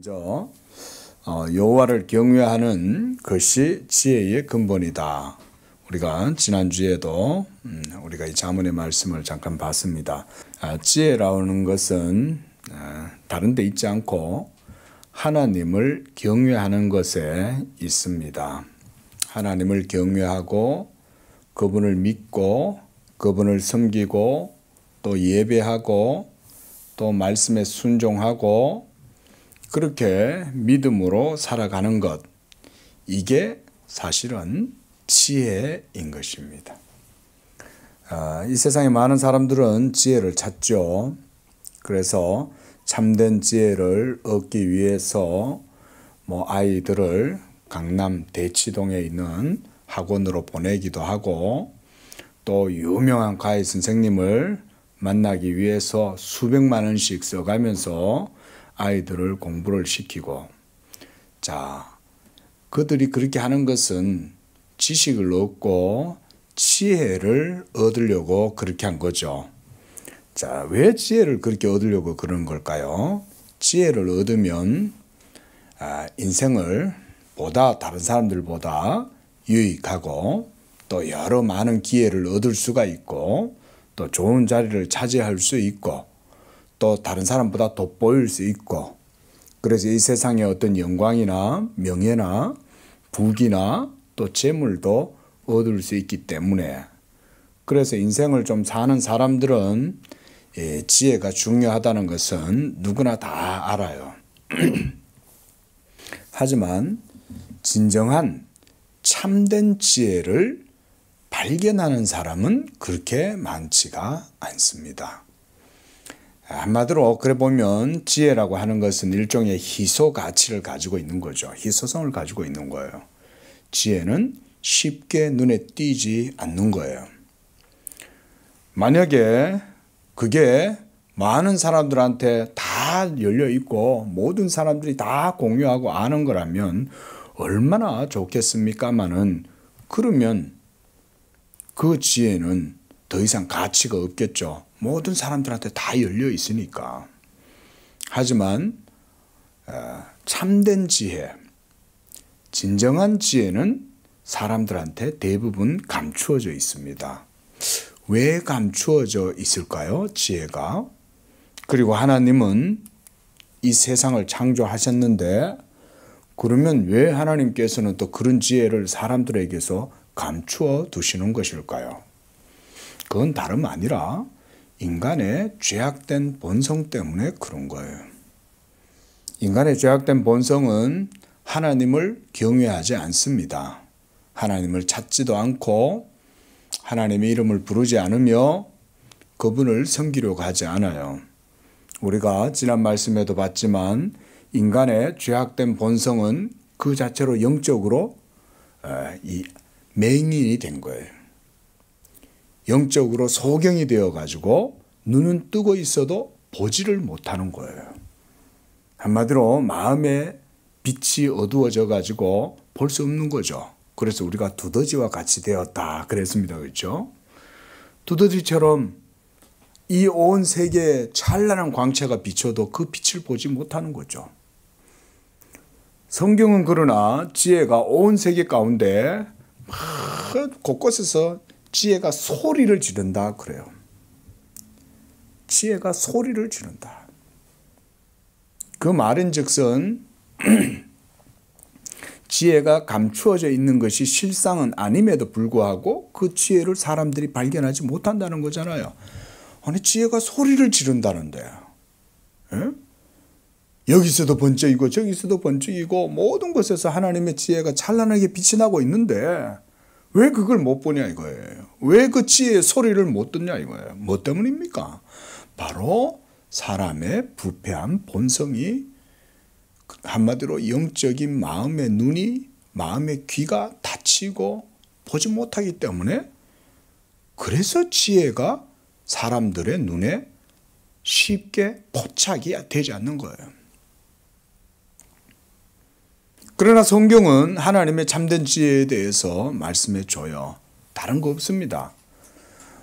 먼저 여호와를 경외하는 것이 지혜의 근본이다. 우리가 지난주에도 우리가 이 잠언의 말씀을 잠깐 봤습니다. 지혜라는 것은 다른 데 있지 않고 하나님을 경외하는 것에 있습니다. 하나님을 경외하고 그분을 믿고 그분을 섬기고 또 예배하고 또 말씀에 순종하고 그렇게 믿음으로 살아가는 것, 이게 사실은 지혜인 것입니다. 이 세상에 많은 사람들은 지혜를 찾죠. 그래서 참된 지혜를 얻기 위해서 아이들을 강남 대치동에 있는 학원으로 보내기도 하고 또 유명한 과외 선생님을 만나기 위해서 수백만 원씩 써가면서 아이들을 공부를 시키고, 그들이 그렇게 하는 것은 지식을 얻고 지혜를 얻으려고 그렇게 한 거죠. 왜 지혜를 그렇게 얻으려고 그런 걸까요? 지혜를 얻으면 인생을 다른 사람들보다 유익하고 또 여러 많은 기회를 얻을 수가 있고 또 좋은 자리를 차지할 수 있고 또 다른 사람보다 돋보일 수 있고, 그래서 이 세상에 어떤 영광이나 명예나 부귀나 또 재물도 얻을 수 있기 때문에, 그래서 인생을 좀 사는 사람들은 지혜가 중요하다는 것은 누구나 다 알아요. 하지만 진정한 참된 지혜를 발견하는 사람은 그렇게 많지가 않습니다. 한마디로 그래 보면 지혜라고 하는 것은 일종의 희소 가치를 가지고 있는 거죠. 희소성을 가지고 있는 거예요. 지혜는 쉽게 눈에 띄지 않는 거예요. 만약에 그게 많은 사람들한테 다 열려 있고 모든 사람들이 다 공유하고 아는 거라면 얼마나 좋겠습니까마는, 그러면 그 지혜는 더 이상 가치가 없겠죠. 모든 사람들한테 다 열려 있으니까. 하지만 참된 지혜, 진정한 지혜는 사람들한테 대부분 감추어져 있습니다. 왜 감추어져 있을까요? 지혜가. 그리고 하나님은 이 세상을 창조하셨는데, 그러면 왜 하나님께서는 또 그런 지혜를 사람들에게서 감추어 두시는 것일까요? 그건 다름 아니라 인간의 죄악된 본성 때문에 그런 거예요. 인간의 죄악된 본성은 하나님을 경외하지 않습니다. 하나님을 찾지도 않고 하나님의 이름을 부르지 않으며 그분을 섬기려고 하지 않아요. 우리가 지난 말씀에도 봤지만 인간의 죄악된 본성은 그 자체로 영적으로 맹인이 된 거예요. 영적으로 소경이 되어가지고 눈은 뜨고 있어도 보지를 못하는 거예요. 한마디로 마음의 빛이 어두워져가지고 볼 수 없는 거죠. 그래서 우리가 두더지와 같이 되었다 그랬습니다. 그렇죠? 두더지처럼 이 온 세계에 찬란한 광채가 비춰도 그 빛을 보지 못하는 거죠. 성경은 그러나 지혜가 온 세계 가운데 곳곳에서 지혜가 소리를 지른다 그래요. 지혜가 소리를 지른다. 그 말인즉슨 지혜가 감추어져 있는 것이 실상은 아님에도 불구하고 그 지혜를 사람들이 발견하지 못한다는 거잖아요. 아니, 지혜가 소리를 지른다는데, 여기서도 번쩍이고 저기서도 번쩍이고 모든 곳에서 하나님의 지혜가 찬란하게 빛이 나고 있는데 왜 그걸 못 보냐 이거예요. 왜 그 지혜의 소리를 못 듣냐 이거예요. 뭐 때문입니까? 바로 사람의 부패한 본성이, 한마디로 영적인 마음의 눈이, 마음의 귀가 닫히고 보지 못하기 때문에, 그래서 지혜가 사람들의 눈에 쉽게 포착이 되지 않는 거예요. 그러나 성경은 하나님의 참된 지혜에 대해서 말씀해 줘요. 다른 거 없습니다.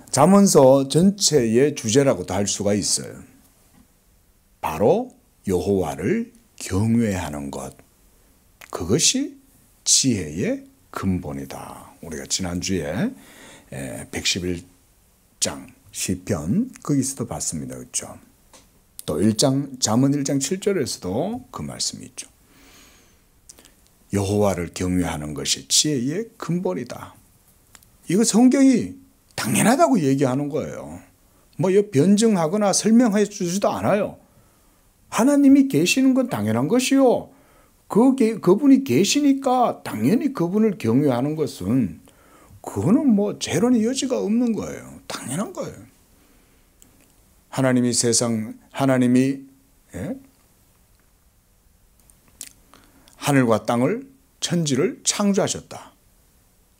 잠언서 전체의 주제라고도 할 수가 있어요. 바로 여호와를 경외하는 것, 그것이 지혜의 근본이다. 우리가 지난주에 111장 시편 거기서도 봤습니다. 그렇죠? 또 잠언 1장 7절에서도 그 말씀이 있죠. 여호와를 경외하는 것이 지혜의 근본이다. 이거 성경이 당연하다고 얘기하는 거예요. 뭐 변증하거나 설명해 주지도 않아요. 하나님이 계시는 건 당연한 것이요. 그분이 계시니까 당연히 그분을 경외하는 것은 그거는 뭐 재론의 여지가 없는 거예요. 당연한 거예요. 하나님이 하늘과 땅을 천지를 창조하셨다.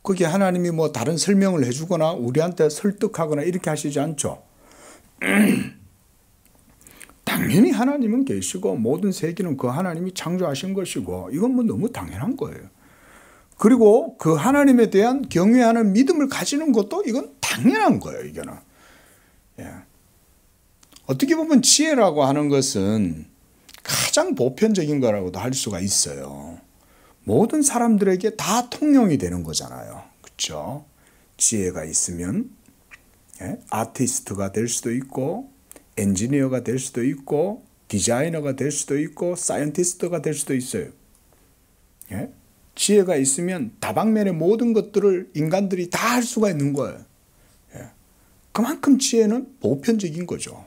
그게 하나님이 뭐 다른 설명을 해주거나 우리한테 설득하거나 이렇게 하시지 않죠. 당연히 하나님은 계시고 모든 세계는 그 하나님이 창조하신 것이고 이건 뭐 너무 당연한 거예요. 그리고 그 하나님에 대한 경외하는 믿음을 가지는 것도 이건 당연한 거예요. 이거는. 어떻게 보면 지혜라고 하는 것은 가장 보편적인 거라고도 할 수가 있어요. 모든 사람들에게 다 통용이 되는 거잖아요. 그렇죠? 지혜가 있으면 아티스트가 될 수도 있고 엔지니어가 될 수도 있고 디자이너가 될 수도 있고 사이언티스트가 될 수도 있어요. 지혜가 있으면 다방면의 모든 것들을 인간들이 다 할 수가 있는 거예요. 그만큼 지혜는 보편적인 거죠.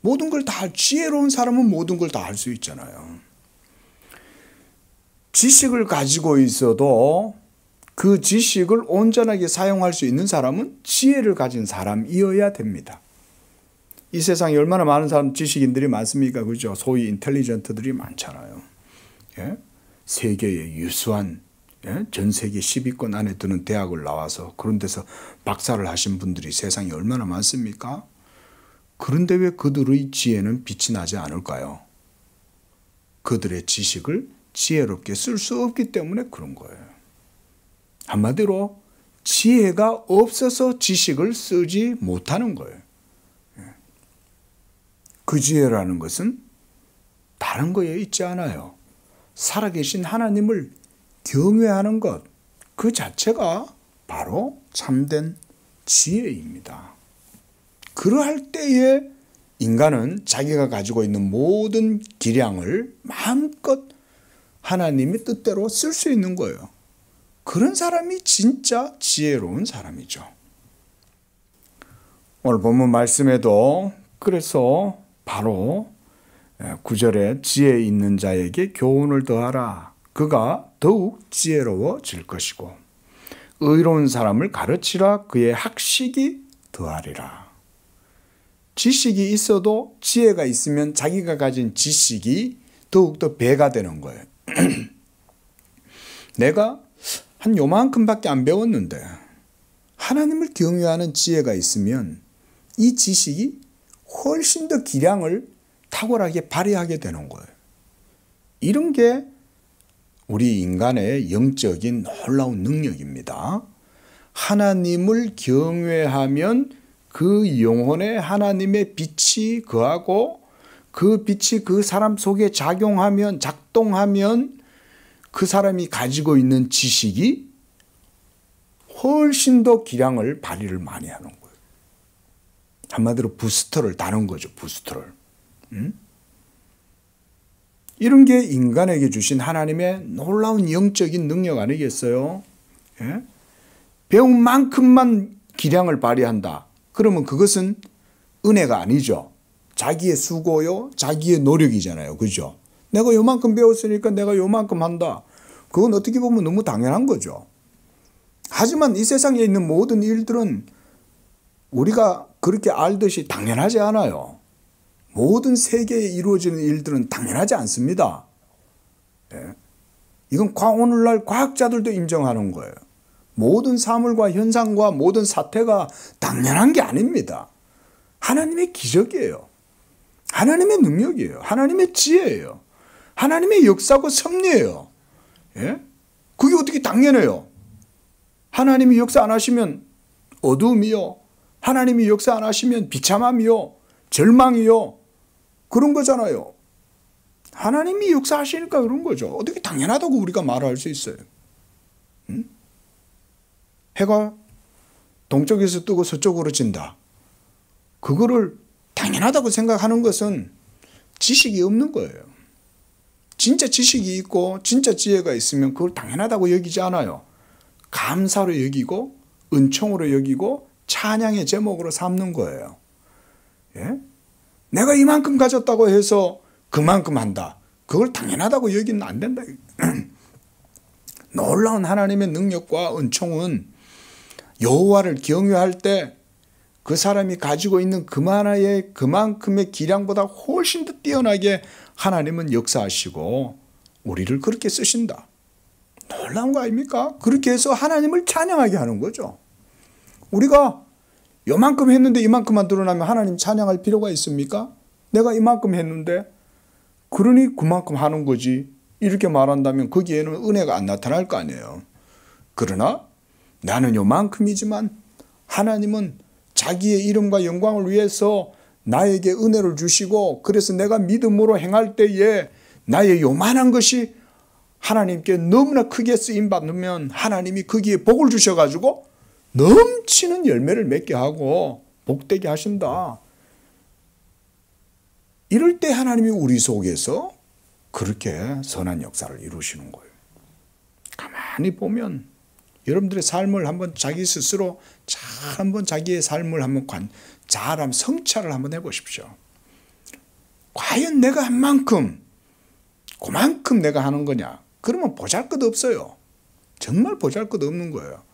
모든 걸 다 지혜로운 사람은 모든 걸 다 할 수 있잖아요. 지식을 가지고 있어도 그 지식을 온전하게 사용할 수 있는 사람은 지혜를 가진 사람이어야 됩니다. 이 세상에 얼마나 많은 사람 지식인들이 많습니까? 그죠? 소위 인텔리전트들이 많잖아요. 세계의 유수한 전 세계 10위권 안에 드는 대학을 나와서 그런 데서 박사를 하신 분들이 세상에 얼마나 많습니까? 그런데 왜 그들의 지혜는 빛이 나지 않을까요? 그들의 지식을 지혜롭게 쓸 수 없기 때문에 그런 거예요. 한마디로 지혜가 없어서 지식을 쓰지 못하는 거예요. 그 지혜라는 것은 다른 거에 있지 않아요. 살아계신 하나님을 경외하는 것, 그 자체가 바로 참된 지혜입니다. 그러할 때에 인간은 자기가 가지고 있는 모든 기량을 마음껏 하나님의 뜻대로 쓸 수 있는 거예요. 그런 사람이 진짜 지혜로운 사람이죠. 오늘 본문 말씀에도 그래서 바로 9절에 지혜 있는 자에게 교훈을 더하라. 그가 더욱 지혜로워질 것이고 의로운 사람을 가르치라. 그의 학식이 더하리라. 지식이 있어도 지혜가 있으면 자기가 가진 지식이 더욱더 배가 되는 거예요. 내가 한 요만큼밖에 안 배웠는데 하나님을 경외하는 지혜가 있으면 이 지식이 훨씬 더 기량을 탁월하게 발휘하게 되는 거예요. 이런 게 우리 인간의 영적인 놀라운 능력입니다. 하나님을 경외하면 그 영혼에 하나님의 빛이 거하고 그 빛이 그 사람 속에 작동하면 그 사람이 가지고 있는 지식이 훨씬 더 기량을 발휘를 많이 하는 거예요. 한마디로 부스터를 다는 거죠. 부스터를. 이런 게 인간에게 주신 하나님의 놀라운 영적인 능력 아니겠어요? 배운 만큼만 기량을 발휘한다. 그러면 그것은 은혜가 아니죠. 자기의 수고요, 자기의 노력이잖아요. 그죠? 내가 요만큼 배웠으니까 내가 요만큼 한다. 그건 어떻게 보면 너무 당연한 거죠. 하지만 이 세상에 있는 모든 일들은 우리가 그렇게 알듯이 당연하지 않아요. 모든 세계에 이루어지는 일들은 당연하지 않습니다. 이건 오늘날 과학자들도 인정하는 거예요. 모든 사물과 현상과 모든 사태가 당연한 게 아닙니다. 하나님의 기적이에요. 하나님의 능력이에요. 하나님의 지혜예요. 하나님의 역사고 섭리예요. 그게 어떻게 당연해요? 하나님이 역사 안 하시면 어두움이요. 하나님이 역사 안 하시면 비참함이요. 절망이요. 그런 거잖아요. 하나님이 역사하시니까 그런 거죠. 어떻게 당연하다고 우리가 말할 수 있어요? 응? 해가 동쪽에서 뜨고 서쪽으로 진다. 그거를 당연하다고 생각하는 것은 지식이 없는 거예요. 진짜 지식이 있고 진짜 지혜가 있으면 그걸 당연하다고 여기지 않아요. 감사로 여기고 은총으로 여기고 찬양의 제목으로 삼는 거예요. 예? 내가 이만큼 가졌다고 해서 그만큼 한다. 그걸 당연하다고 여기는 안 된다. 놀라운 하나님의 능력과 은총은 여호와를 경외할 때 그 사람이 가지고 있는 그만큼의 기량보다 훨씬 더 뛰어나게 하나님은 역사하시고 우리를 그렇게 쓰신다. 놀라운 거 아닙니까? 그렇게 해서 하나님을 찬양하게 하는 거죠. 우리가 요만큼 했는데 이만큼만 드러나면 하나님 찬양할 필요가 있습니까? 내가 이만큼 했는데 그러니 그만큼 하는 거지. 이렇게 말한다면 거기에는 은혜가 안 나타날 거 아니에요. 그러나 나는 요만큼이지만 하나님은 자기의 이름과 영광을 위해서 나에게 은혜를 주시고 그래서 내가 믿음으로 행할 때에 나의 요만한 것이 하나님께 너무나 크게 쓰임받으면 하나님이 거기에 복을 주셔가지고 넘치는 열매를 맺게 하고 복되게 하신다. 이럴 때 하나님이 우리 속에서 그렇게 선한 역사를 이루시는 거예요. 가만히 보면 여러분들의 삶을 한번 자기 스스로 잘 한번 자기의 삶을 한번 잘 성찰을 한번 해보십시오. 과연 내가 한 만큼 그만큼 내가 하는 거냐? 그러면 보잘것없어요. 정말 보잘것없는 거예요.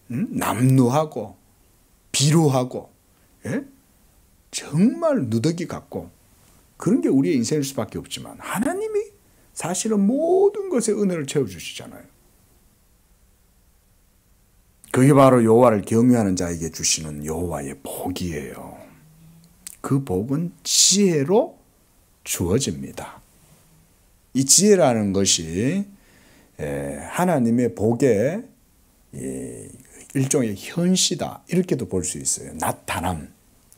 남루하고 비루하고 예? 정말 누더기 같고 그런 게 우리의 인생일 수밖에 없지만 하나님이 사실은 모든 것에 은혜를 채워주시잖아요. 그게 바로 여호와를 경외하는 자에게 주시는 여호와의 복이에요. 그 복은 지혜로 주어집니다. 이 지혜라는 것이 하나님의 복의 일종의 현시다 이렇게도 볼 수 있어요. 나타남,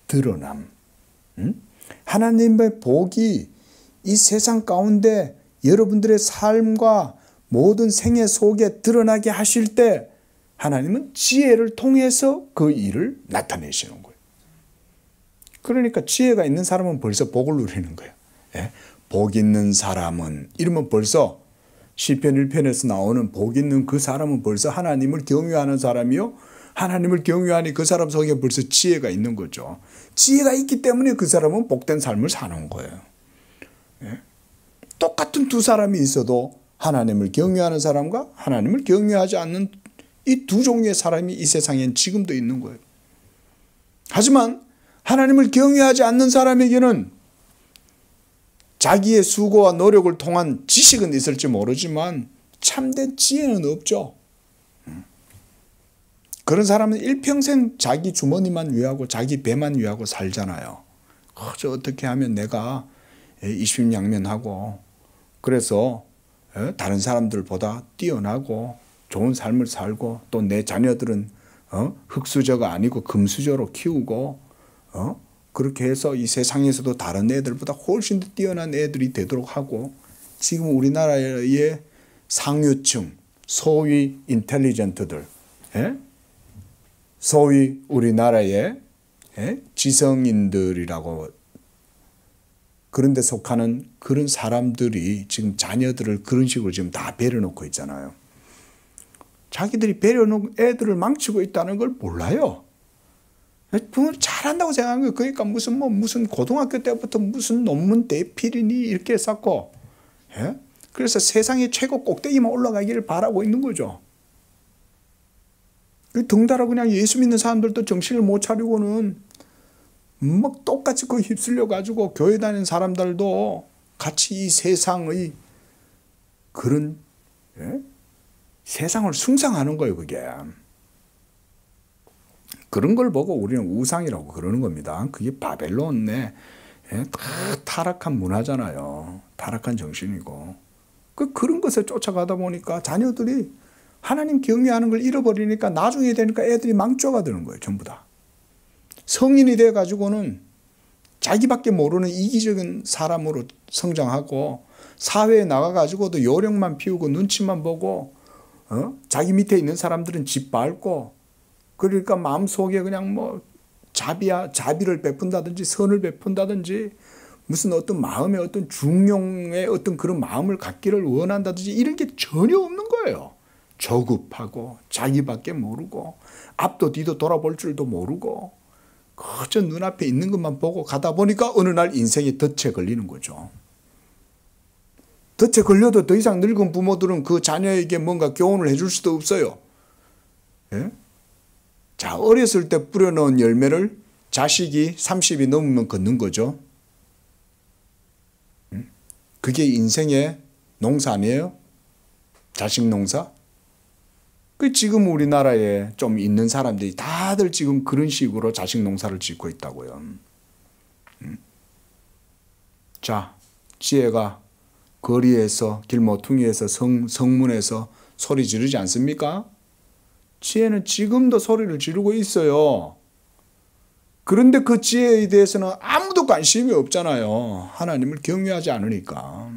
드러남. 하나님의 복이 이 세상 가운데 여러분들의 삶과 모든 생애 속에 드러나게 하실 때 하나님은 지혜를 통해서 그 일을 나타내시는 거예요. 그러니까 지혜가 있는 사람은 벌써 복을 누리는 거예요. 예? 복 있는 사람은 이러면 벌써 시편 1편에서 나오는 복 있는 그 사람은 벌써 하나님을 경외하는 사람이요. 하나님을 경외하니 그 사람 속에 벌써 지혜가 있는 거죠. 지혜가 있기 때문에 그 사람은 복된 삶을 사는 거예요. 예? 똑같은 두 사람이 있어도 하나님을 경외하는 사람과 하나님을 경외하지 않는 이 두 종류의 사람이 이 세상엔 지금도 있는 거예요. 하지만 하나님을 경외하지 않는 사람에게는 자기의 수고와 노력을 통한 지식은 있을지 모르지만 참된 지혜는 없죠. 그런 사람은 일평생 자기 주머니만 위하고 자기 배만 위하고 살잖아요. 저 어떻게 하면 내가 이심양면하고 그래서 다른 사람들보다 뛰어나고 좋은 삶을 살고 또 내 자녀들은 흙수저가 아니고 금수저로 키우고 그렇게 해서 이 세상에서도 다른 애들보다 훨씬 더 뛰어난 애들이 되도록 하고 지금 우리나라의 상류층 소위 인텔리전트들 소위 우리나라의 지성인들이라고 그런 데 속하는 그런 사람들이 지금 자녀들을 그런 식으로 지금 다 배려놓고 있잖아요. 자기들이 배려놓은 애들을 망치고 있다는 걸 몰라요. 부모를 잘한다고 생각하는 거예요. 그러니까 무슨 고등학교 때부터 무슨 논문 대필이니 이렇게 쌓고 그래서 세상의 최고 꼭대기만 올라가기를 바라고 있는 거죠. 덩달아 그냥 예수 믿는 사람들도 정신을 못 차리고는 막 똑같이 그 휩쓸려 가지고 교회 다니는 사람들도 같이 이 세상의 그런 세상을 숭상하는 거예요. 그게 그런 걸 보고 우리는 우상이라고 그러는 겁니다. 그게 바벨론의 타락한 문화잖아요. 타락한 정신이고 그런 것에 쫓아가다 보니까 자녀들이 하나님 경외하는 걸 잃어버리니까 나중에 되니까 애들이 망조가 되는 거예요. 전부 다. 성인이 돼가지고는 자기밖에 모르는 이기적인 사람으로 성장하고 사회에 나가가지고도 요령만 피우고 눈치만 보고 자기 밑에 있는 사람들은 짓밟고 그러니까 마음속에 그냥 뭐 자비를 베푼다든지 선을 베푼다든지 무슨 어떤 마음의 어떤 중용의 어떤 그런 마음을 갖기를 원한다든지 이런 게 전혀 없는 거예요. 저급하고 자기밖에 모르고 앞도 뒤도 돌아볼 줄도 모르고 그저 눈앞에 있는 것만 보고 가다 보니까 어느 날 인생에 덫에 걸리는 거죠. 덫에 걸려도 더 이상 늙은 부모들은 그 자녀에게 뭔가 교훈을 해줄 수도 없어요. 예? 자, 어렸을 때 뿌려놓은 열매를 자식이 30이 넘으면 걷는 거죠. 그게 인생의 농사 아니에요? 자식 농사? 그 지금 우리나라에 좀 있는 사람들이 다들 지금 그런 식으로 자식 농사를 짓고 있다고요. 자, 지혜가 거리에서 길모퉁이에서 성문에서 소리 지르지 않습니까? 지혜는 지금도 소리를 지르고 있어요. 그런데 그 지혜에 대해서는 아무도 관심이 없잖아요. 하나님을 경외하지 않으니까.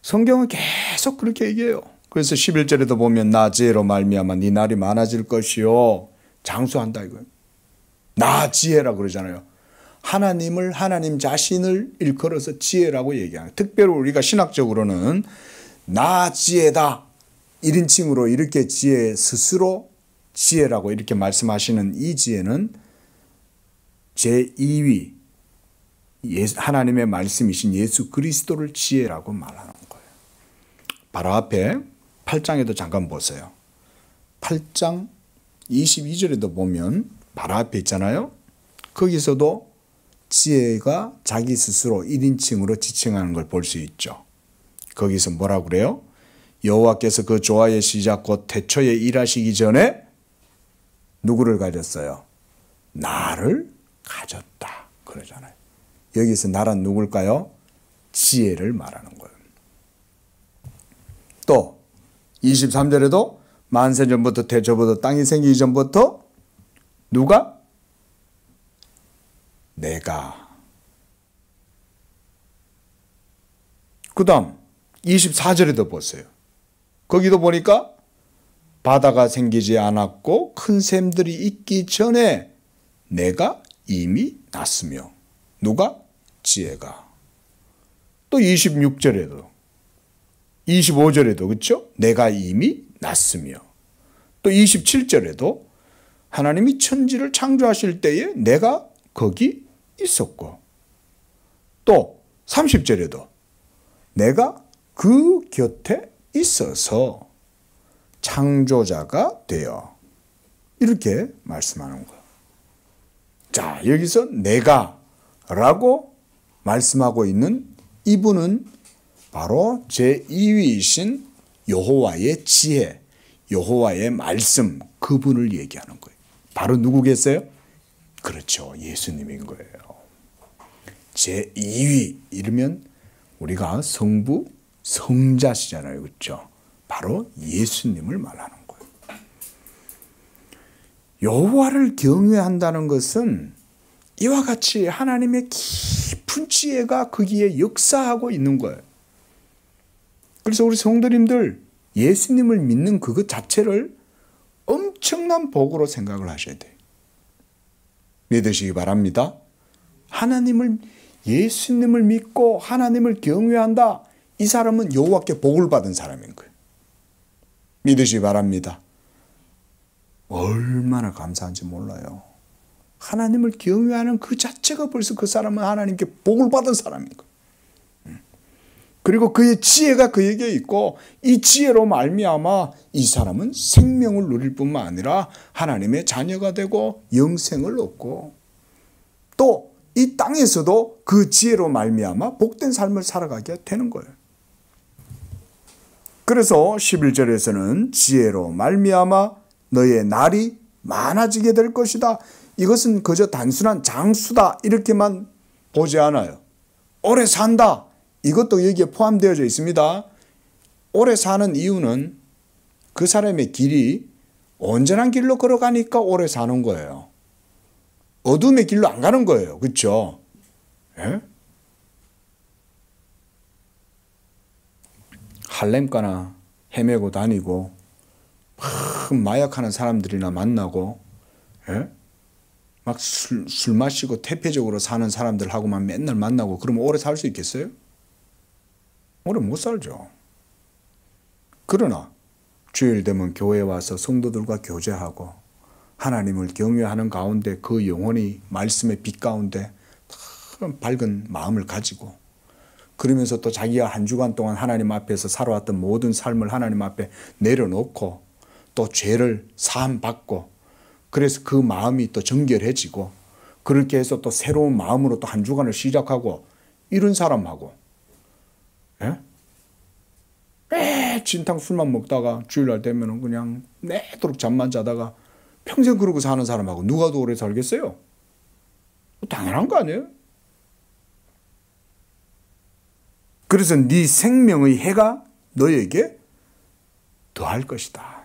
성경은 계속 그렇게 얘기해요. 그래서 11절에도 보면 나 지혜로 말미암아 네 날이 많아질 것이요. 장수한다 이거예요. 나 지혜라 그러잖아요. 하나님을 하나님 자신을 일컬어서 지혜라고 얘기하는. 특별히 우리가 신학적으로는 나 지혜다 1인칭으로 이렇게 지혜 스스로 지혜라고 이렇게 말씀하시는 이 지혜는 제2위 하나님의 말씀이신 예수 그리스도를 지혜라고 말하는 거예요. 바로 앞에 8장에도 잠깐 보세요. 8장 22절에도 보면 바로 앞에 있잖아요. 거기서도 지혜가 자기 스스로 1인칭으로 지칭하는 걸 볼 수 있죠. 거기서 뭐라고 그래요? 여호와께서 그 조화의 시작 곧 태초에 일하시기 전에 누구를 가졌어요? 나를 가졌다 그러잖아요. 여기서 나란 누굴까요? 지혜를 말하는 거예요. 또 23절에도 만세 전부터 태초부터 땅이 생기기 전부터 누가? 내가. 그 다음 24절에도 보세요. 거기도 보니까 바다가 생기지 않았고 큰 샘들이 있기 전에 내가 이미 났으며 누가? 지혜가. 또 26절에도 25절에도 그렇죠? 내가 이미 났으며 또 27절에도 하나님이 천지를 창조하실 때에 내가 거기 있었고 또 30절에도 내가 그 곁에 있어서 창조자가 되어 이렇게 말씀하는 거예요. 자, 여기서 내가 라고 말씀하고 있는 이분은 바로 제2위이신 여호와의 지혜, 여호와의 말씀 그분을 얘기하는 거예요. 바로 누구겠어요? 그렇죠. 예수님인 거예요. 제2위 이러면 우리가 성부, 성자시잖아요. 그렇죠? 바로 예수님을 말하는 거예요. 여호와를 경외한다는 것은 이와 같이 하나님의 깊은 지혜가 거기에 역사하고 있는 거예요. 그래서 우리 성도님들 예수님을 믿는 그것 자체를 엄청난 복으로 생각을 하셔야 돼요. 믿으시기 바랍니다. 예수님을 믿고 하나님을 경외한다. 이 사람은 여호와께 복을 받은 사람인 거예요. 믿으시기 바랍니다. 얼마나 감사한지 몰라요. 하나님을 경외하는 그 자체가 벌써 그 사람은 하나님께 복을 받은 사람인 거예요. 그리고 그의 지혜가 그에게 있고 이 지혜로 말미암아 이 사람은 생명을 누릴 뿐만 아니라 하나님의 자녀가 되고 영생을 얻고 또 이 땅에서도 그 지혜로 말미암아 복된 삶을 살아가게 되는 거예요. 그래서 11절에서는 지혜로 말미암아 너의 날이 많아지게 될 것이다. 이것은 그저 단순한 장수다 이렇게만 보지 않아요. 오래 산다. 이것도 여기에 포함되어져 있습니다. 오래 사는 이유는 그 사람의 길이 온전한 길로 걸어가니까 오래 사는 거예요. 어둠의 길로 안 가는 거예요. 그렇죠? 예? 할렘가나 헤매고 다니고 마약하는 사람들이나 만나고, 예? 막 술 마시고 퇴폐적으로 사는 사람들하고만 맨날 만나고 그러면 오래 살 수 있겠어요? 오래 못 살죠. 그러나 주일 되면 교회에 와서 성도들과 교제하고 하나님을 경외하는 가운데 그 영혼이 말씀의 빛 가운데 밝은 마음을 가지고, 그러면서 또 자기가 한 주간 동안 하나님 앞에서 살아왔던 모든 삶을 하나님 앞에 내려놓고 또 죄를 사함받고, 그래서 그 마음이 또 정결해지고, 그렇게 해서 또 새로운 마음으로 또 한 주간을 시작하고, 이런 사람하고, 예? 매 진탕 술만 먹다가 주일날 되면 그냥 내도록 잠만 자다가 평생 그러고 사는 사람하고 누가 더 오래 살겠어요? 당연한 거 아니에요? 그래서 네 생명의 해가 너에게 더할 것이다.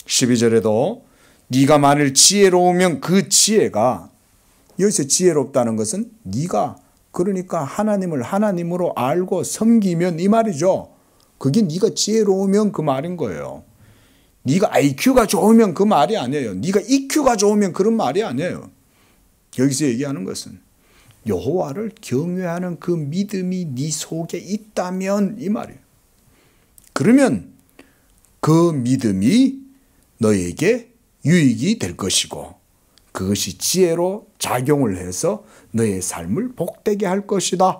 12절에도 네가 만일 지혜로우면 그 지혜가, 여기서 지혜롭다는 것은 네가 그러니까 하나님을 하나님으로 알고 섬기면 이 말이죠. 그게 네가 지혜로우면 그 말인 거예요. 네가 IQ가 좋으면 그 말이 아니에요. 네가 EQ가 좋으면 그런 말이 아니에요. 여기서 얘기하는 것은 여호와를 경외하는 그 믿음이 네 속에 있다면 이 말이에요. 그러면 그 믿음이 너에게 유익이 될 것이고, 그것이 지혜로 작용을 해서 너의 삶을 복되게 할 것이다.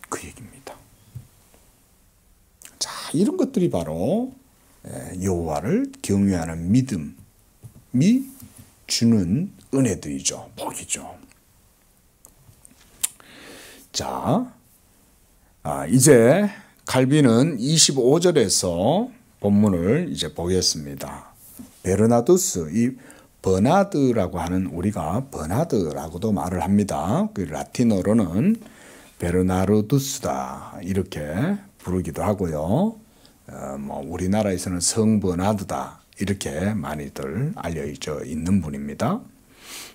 그 얘기입니다. 자, 이런 것들이 바로 여호와를 경외하는 믿음이 주는 은혜들이죠. 복이죠. 자, 이제 칼빈은 25절에서 본문을 이제 보겠습니다. 베르나두스, 이 버나드라고 하는, 우리가 버나드라고도 말을 합니다. 그 라틴어로는 베르나르두스다 이렇게 부르기도 하고요. 우리나라에서는 성 버나드다 이렇게 많이들 알려져 있는 분입니다.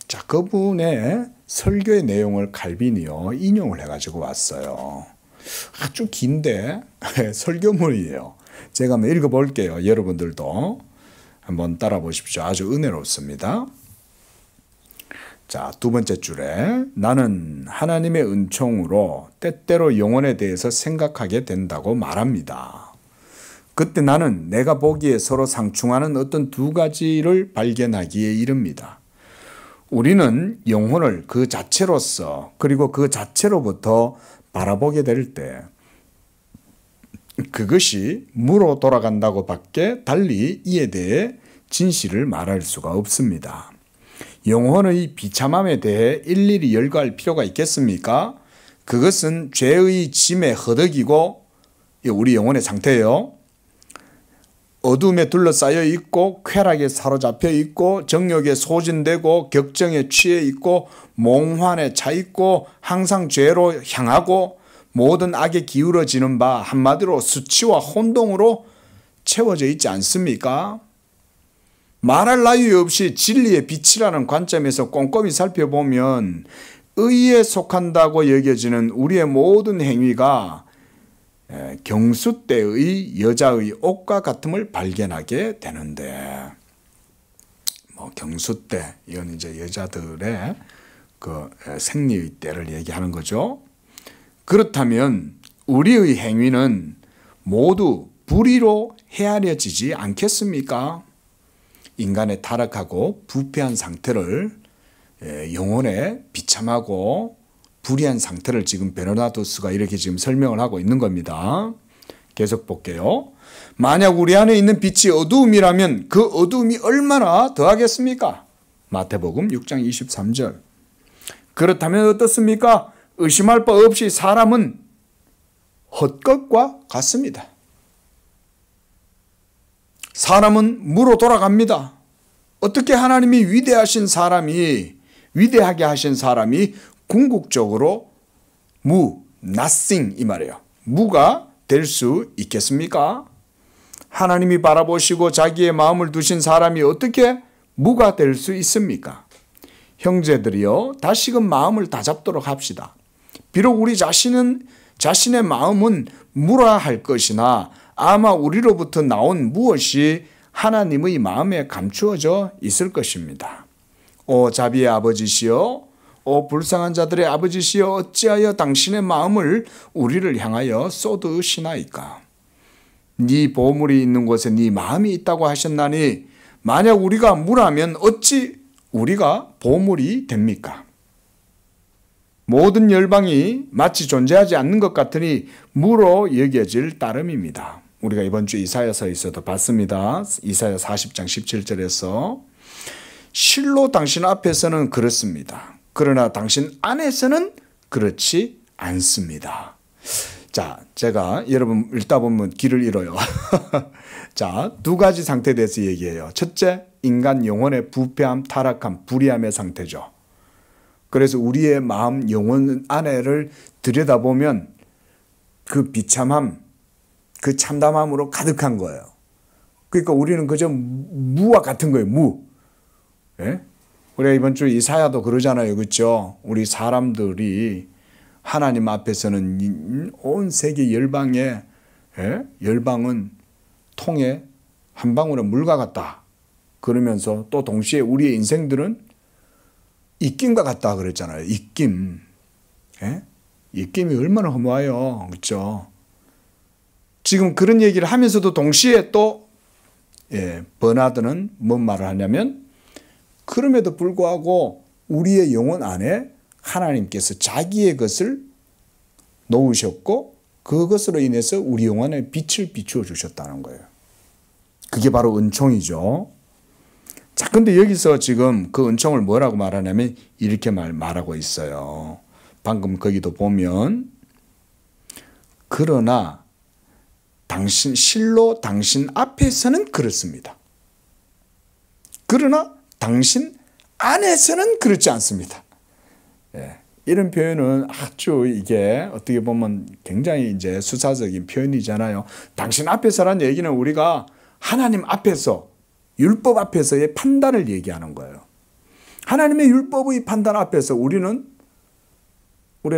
자, 그분의 설교의 내용을 칼빈이요 인용을 해가지고 왔어요. 아주 긴데 설교문이에요. 제가 한번 읽어볼게요. 여러분들도 한번 따라 보십시오. 아주 은혜롭습니다. 자, 두 번째 줄에 나는 하나님의 은총으로 때때로 영혼에 대해서 생각하게 된다고 말합니다. 그때 나는 내가 보기에 서로 상충하는 어떤 두 가지를 발견하기에 이릅니다. 우리는 영혼을 그 자체로서 그리고 그 자체로부터 바라보게 될 때 그것이 무로 돌아간다고 밖에 달리 이에 대해 진실을 말할 수가 없습니다. 영혼의 비참함에 대해 일일이 열거할 필요가 있겠습니까? 그것은 죄의 짐에 허덕이고, 우리 영혼의 상태예요. 어둠에 둘러싸여 있고 쾌락에 사로잡혀 있고 정욕에 소진되고 격정에 취해 있고 몽환에 차 있고 항상 죄로 향하고 모든 악에 기울어지는 바 한마디로 수치와 혼동으로 채워져 있지 않습니까? 말할 나위 없이 진리의 빛이라는 관점에서 꼼꼼히 살펴보면 의에 속한다고 여겨지는 우리의 모든 행위가 경수 때의 여자의 옷과 같음을 발견하게 되는데, 경수 때 이건 이제 여자들의 그 생리의 때를 얘기하는 거죠. 그렇다면 우리의 행위는 모두 불의로 헤아려지지 않겠습니까? 인간의 타락하고 부패한 상태를, 영혼의 비참하고 불의한 상태를 지금 베르나두스가 이렇게 지금 설명을 하고 있는 겁니다. 계속 볼게요. 만약 우리 안에 있는 빛이 어두움이라면 그 어두움이 얼마나 더하겠습니까? 마태복음 6장 23절. 그렇다면 어떻습니까? 의심할 바 없이 사람은 헛것과 같습니다. 사람은 무로 돌아갑니다. 어떻게 하나님이 위대하게 하신 사람이 궁극적으로 nothing 이 말이에요. 무가 될 수 있겠습니까? 하나님이 바라보시고 자기의 마음을 두신 사람이 어떻게 무가 될 수 있습니까? 형제들이여, 다시금 마음을 다잡도록 합시다. 비록 우리 자신의 마음은 무라 할 것이나 아마 우리로부터 나온 무엇이 하나님의 마음에 감추어져 있을 것입니다. 오 자비의 아버지시여, 오 불쌍한 자들의 아버지시여, 어찌하여 당신의 마음을 우리를 향하여 쏟으시나이까? 네 보물이 있는 곳에 네 마음이 있다고 하셨나니 만약 우리가 무라면 어찌 우리가 보물이 됩니까? 모든 열방이 마치 존재하지 않는 것 같으니 무로 여겨질 따름입니다. 우리가 이번 주 이사야서에서도 봤습니다. 이사야 40장 17절에서 실로 당신 앞에서는 그렇습니다. 그러나 당신 안에서는 그렇지 않습니다. 자, 제가 여러분 읽다 보면 길을 잃어요. 자, 두 가지 상태에 대해서 얘기해요. 첫째, 인간 영혼의 부패함, 타락함, 불의함의 상태죠. 그래서 우리의 마음, 영혼 안에를 들여다보면 그 비참함, 그 참담함으로 가득한 거예요. 그러니까 우리는 그저 무와 같은 거예요. 무. 예? 우리가 이번 주 이사야도 그러잖아요. 그렇죠? 우리 사람들이 하나님 앞에서는 온 세계 열방의 열방은 통에 한 방울의 물과 같다. 그러면서 또 동시에 우리의 인생들은 입김과 같다 그랬잖아요. 입김. 입김이 얼마나 허무해요. 그렇죠? 지금 그런 얘기를 하면서도 동시에 또 버나드는 뭔 말을 하냐면 그럼에도 불구하고 우리의 영혼 안에 하나님께서 자기의 것을 놓으셨고 그것으로 인해서 우리 영혼에 빛을 비추어 주셨다는 거예요. 그게 바로 은총이죠. 자, 근데 여기서 지금 그 은총을 뭐라고 말하냐면 이렇게 말하고 있어요. 방금 거기도 보면 그러나 실로 당신 앞에서는 그렇습니다. 그러나 당신 안에서는 그렇지 않습니다. 이런 표현은 아주 이게 어떻게 보면 굉장히 이제 수사적인 표현이잖아요. 당신 앞에서란 얘기는 우리가 하나님 앞에서 율법 앞에서의 판단을 얘기하는 거예요. 하나님의 율법의 판단 앞에서 우리가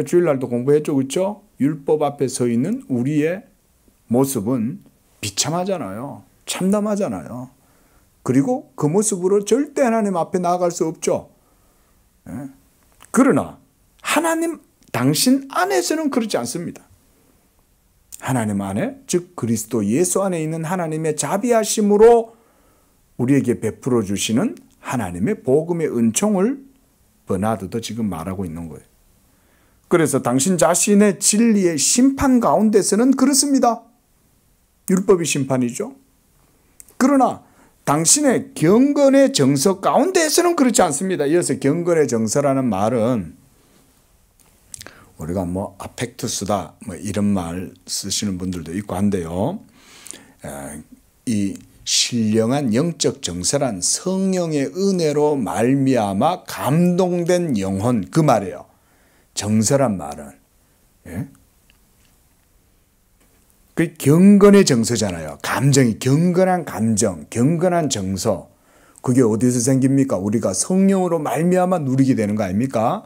주일날도 공부했죠. 그렇죠? 율법 앞에 서 있는 우리의 모습은 비참하잖아요. 참담하잖아요. 그리고 그 모습으로 절대 하나님 앞에 나아갈 수 없죠. 그러나 하나님 당신 안에서는 그렇지 않습니다. 하나님 안에, 즉 그리스도 예수 안에 있는 하나님의 자비하심으로 우리에게 베풀어 주시는 하나님의 복음의 은총을 버나드도 지금 말하고 있는 거예요. 그래서 당신 자신의 진리의 심판 가운데서는 그렇습니다. 율법이 심판이죠. 그러나 당신의 경건의 정서 가운데에서는 그렇지 않습니다. 이어서 경건의 정서라는 말은 우리가 아펙투스다 이런 말 쓰시는 분들도 있고 한데요. 이 신령한 영적 정서란 성령의 은혜로 말미암아 감동된 영혼, 그 말이에요. 정서란 말은 그 경건의 정서잖아요. 감정이 경건한 감정, 경건한 정서. 그게 어디서 생깁니까? 우리가 성령으로 말미암아 누리게 되는 거 아닙니까?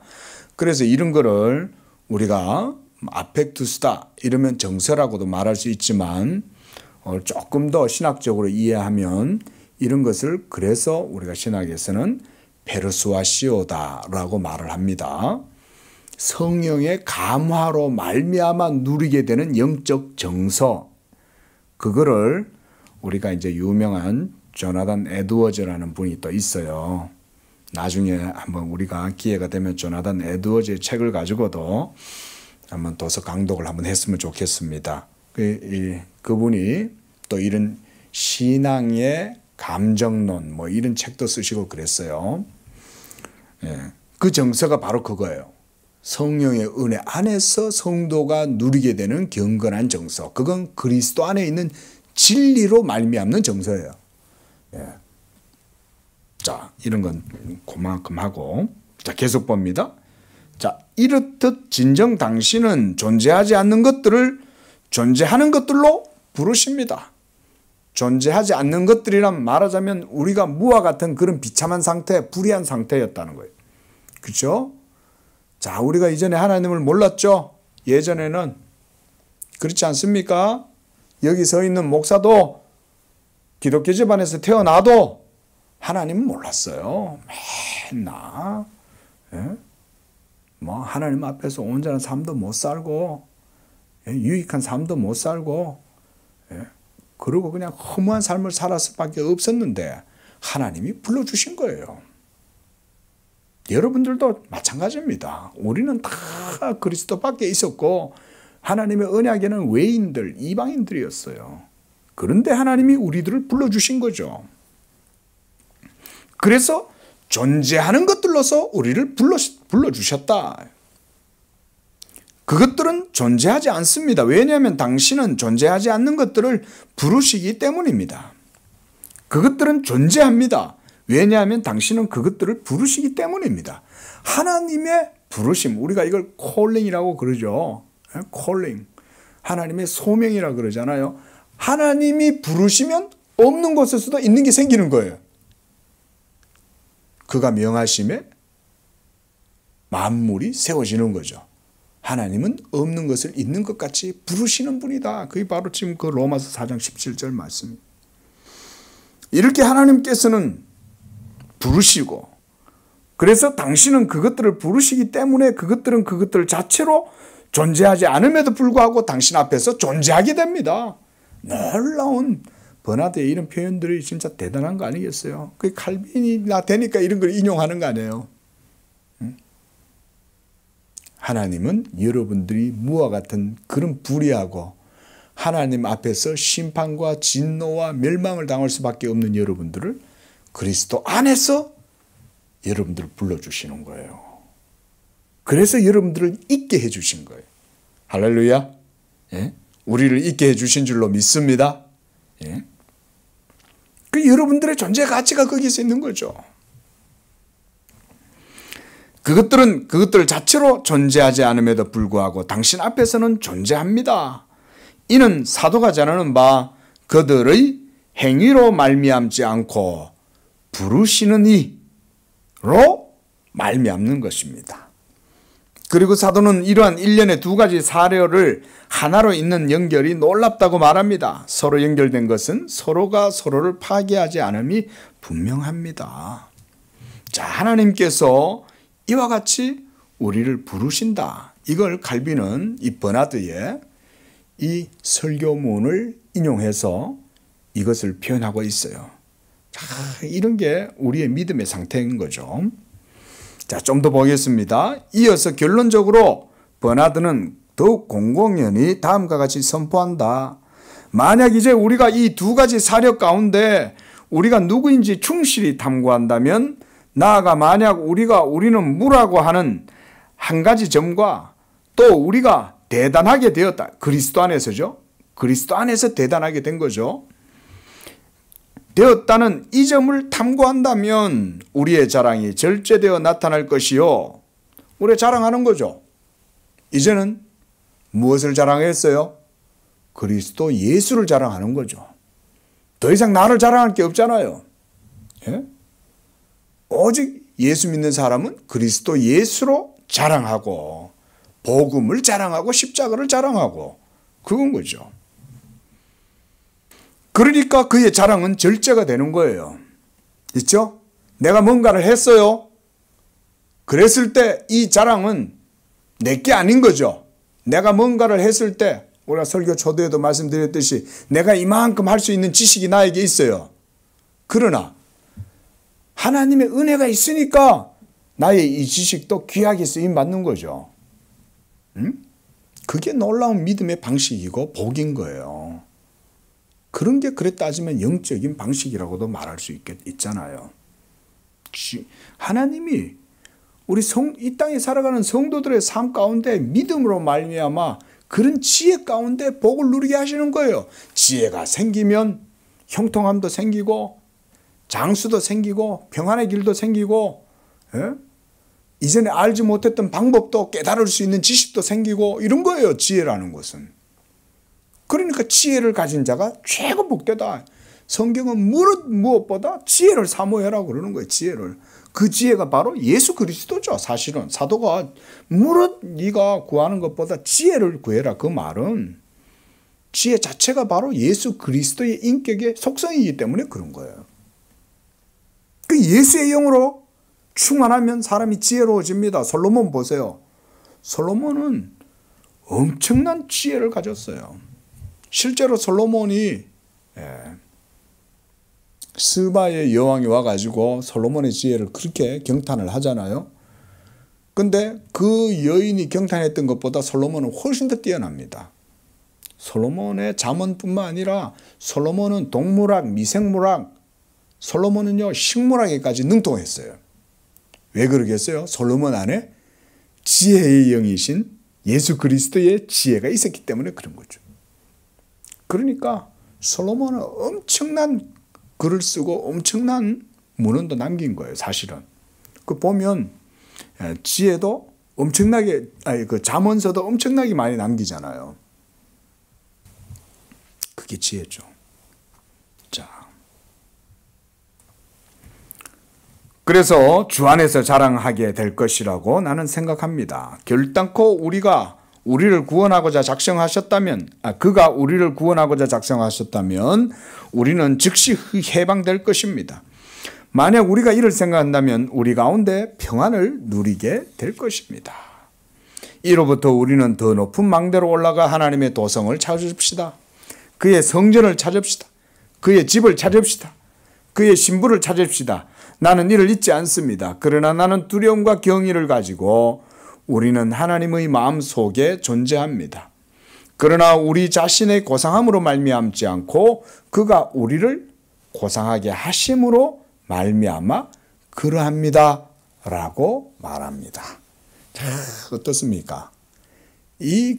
그래서 이런 거를 우리가 아펙투스다 이러면 정서라고도 말할 수 있지만 조금 더 신학적으로 이해하면 이런 것을 그래서 우리가 신학에서는 페르수아시오다라고 말을 합니다. 성령의 감화로 말미암아 누리게 되는 영적 정서, 그거를 우리가 이제 유명한 조나단 에드워즈라는 분이 또 있어요. 나중에 한번 우리가 기회가 되면 조나단 에드워즈의 책을 가지고도 한번 도서 강독을 한번 했으면 좋겠습니다. 그분이 또 이런 신앙의 감정론 이런 책도 쓰시고 그랬어요. 그 정서가 바로 그거예요. 성령의 은혜 안에서 성도가 누리게 되는 경건한 정서. 그건 그리스도 안에 있는 진리로 말미암는 정서예요. 자, 이런 건 그만큼 하고. 자, 계속 봅니다. 자, 이렇듯 진정 당신은 존재하지 않는 것들을 존재하는 것들로 부르십니다. 존재하지 않는 것들이란 말하자면 우리가 무와 같은 그런 비참한 상태, 불의한 상태였다는 거예요. 그렇죠? 자, 우리가 이전에 하나님을 몰랐죠? 예전에는. 그렇지 않습니까? 여기 서 있는 목사도 기독교 집안에서 태어나도 하나님은 몰랐어요. 맨날 뭐 하나님 앞에서 온전한 삶도 못 살고 유익한 삶도 못 살고 그러고 그냥 허무한 삶을 살았을 수밖에 없었는데 하나님이 불러주신 거예요. 여러분들도 마찬가지입니다. 우리는 다 그리스도 밖에 있었고 하나님의 언약에는 외인들, 이방인들이었어요. 그런데 하나님이 우리들을 불러주신 거죠. 그래서 존재하는 것들로서 우리를 불러주셨다. 그것들은 존재하지 않습니다. 왜냐하면 당신은 존재하지 않는 것들을 부르시기 때문입니다. 그것들은 존재합니다. 왜냐하면 당신은 그것들을 부르시기 때문입니다. 하나님의 부르심, 우리가 이걸 콜링이라고 그러죠. 콜링. 하나님의 소명이라고 그러잖아요. 하나님이 부르시면 없는 곳에서도 있는 게 생기는 거예요. 그가 명하심에 만물이 세워지는 거죠. 하나님은 없는 것을 있는 것 같이 부르시는 분이다. 그게 바로 지금 그 로마서 4장 17절 말씀입니다. 이렇게 하나님께서는 부르시고 그래서 당신은 그것들을 부르시기 때문에 그것들은 그것들 자체로 존재하지 않음에도 불구하고 당신 앞에서 존재하게 됩니다. 놀라운 버나드의 이런 표현들이 진짜 대단한 거 아니겠어요? 그게 칼빈이나 되니까 이런 걸 인용하는 거 아니에요? 하나님은 여러분들이 무와 같은 그런 불의하고 하나님 앞에서 심판과 진노와 멸망을 당할 수밖에 없는 여러분들을 그리스도 안에서 여러분들을 불러주시는 거예요. 그래서 여러분들을 있게 해주신 거예요. 할렐루야. 예? 우리를 있게 해주신 줄로 믿습니다. 예? 그 여러분들의 존재 가치가 거기서 있는 거죠. 그것들은 그것들 자체로 존재하지 않음에도 불구하고 당신 앞에서는 존재합니다. 이는 사도가 전하는 바 그들의 행위로 말미암지 않고 부르시는 이로 말미암는 것입니다. 그리고 사도는 이러한 일련의 두 가지 사례를 하나로 잇는 연결이 놀랍다고 말합니다. 서로 연결된 것은 서로가 서로를 파괴하지 않음이 분명합니다. 자, 하나님께서 이와 같이 우리를 부르신다. 이걸 칼빈은 이 버나드의 이 설교문을 인용해서 이것을 표현하고 있어요. 자, 이런 게 우리의 믿음의 상태인 거죠. 자, 좀 더 보겠습니다. 이어서 결론적으로 버나드는 더욱 공공연히 다음과 같이 선포한다. 만약 이제 우리가 이 두 가지 사력 가운데 우리가 누구인지 충실히 탐구한다면 나아가 만약 우리는 무라고 하는 한 가지 점과 또 우리가 대단하게 되었다. 그리스도 안에서죠. 그리스도 안에서 대단하게 된 거죠. 되었다는 이 점을 탐구한다면 우리의 자랑이 절제되어 나타날 것이요. 우리 자랑하는 거죠. 이제는 무엇을 자랑했어요? 그리스도 예수를 자랑하는 거죠. 더 이상 나를 자랑할 게 없잖아요. 예? 오직 예수 믿는 사람은 그리스도 예수로 자랑하고 복음을 자랑하고 십자가를 자랑하고 그건 거죠. 그러니까 그의 자랑은 절제가 되는 거예요. 있죠? 내가 뭔가를 했어요. 그랬을 때 이 자랑은 내게 아닌 거죠. 내가 뭔가를 했을 때 우리가 설교 초대에도 말씀드렸듯이 내가 이만큼 할 수 있는 지식이 나에게 있어요. 그러나 하나님의 은혜가 있으니까 나의 이 지식도 귀하게 쓰임받는 거죠. 그게 놀라운 믿음의 방식이고 복인 거예요. 그런 게 그래 따지면 영적인 방식이라고도 말할 수 있잖아요. 하나님이 우리 이 땅에 살아가는 성도들의 삶 가운데 믿음으로 말미암아 그런 지혜 가운데 복을 누리게 하시는 거예요. 지혜가 생기면 형통함도 생기고 장수도 생기고 평안의 길도 생기고 이전에 알지 못했던 방법도 깨달을 수 있는 지식도 생기고 이런 거예요. 지혜라는 것은. 그러니까 지혜를 가진 자가 최고 복되다. 성경은 무엇보다 지혜를 사모해라고 그러는 거예요. 지혜를. 그 지혜가 바로 예수 그리스도죠. 사실은 사도가 무릇 네가 구하는 것보다 지혜를 구해라. 그 말은 지혜 자체가 바로 예수 그리스도의 인격의 속성이기 때문에 그런 거예요. 그 예수의 영으로 충만하면 사람이 지혜로워집니다. 솔로몬 보세요. 솔로몬은 엄청난 지혜를 가졌어요. 실제로 솔로몬이 스바의 여왕이 와가지고 솔로몬의 지혜를 그렇게 경탄을 하잖아요. 근데 그 여인이 경탄했던 것보다 솔로몬은 훨씬 더 뛰어납니다. 솔로몬의 잠언뿐만 아니라 솔로몬은 동물학, 미생물학, 솔로몬은요 식물학에까지 능통했어요. 왜 그러겠어요? 솔로몬 안에 지혜의 영이신 예수 그리스도의 지혜가 있었기 때문에 그런 거죠. 그러니까 솔로몬은 엄청난 글을 쓰고 엄청난 문헌도 남긴 거예요. 사실은. 그 보면 지혜도 엄청나게 그 잠언서도 엄청나게 많이 남기잖아요. 그게 지혜죠. 자, 그래서 주 안에서 자랑하게 될 것이라고 나는 생각합니다. 결단코 우리를 구원하고자 작정하셨다면, 그가 우리를 구원하고자 작정하셨다면 우리는 즉시 해방될 것입니다. 만약 우리가 이를 생각한다면 우리 가운데 평안을 누리게 될 것입니다. 이로부터 우리는 더 높은 망대로 올라가 하나님의 도성을 찾읍시다. 그의 성전을 찾읍시다. 그의 집을 찾읍시다. 그의 신부를 찾읍시다. 나는 이를 잊지 않습니다. 그러나 나는 두려움과 경의를 가지고 우리는 하나님의 마음 속에 존재합니다. 그러나 우리 자신의 고상함으로 말미암지 않고 그가 우리를 고상하게 하심으로 말미암아 그러합니다. 라고 말합니다. 자, 어떻습니까?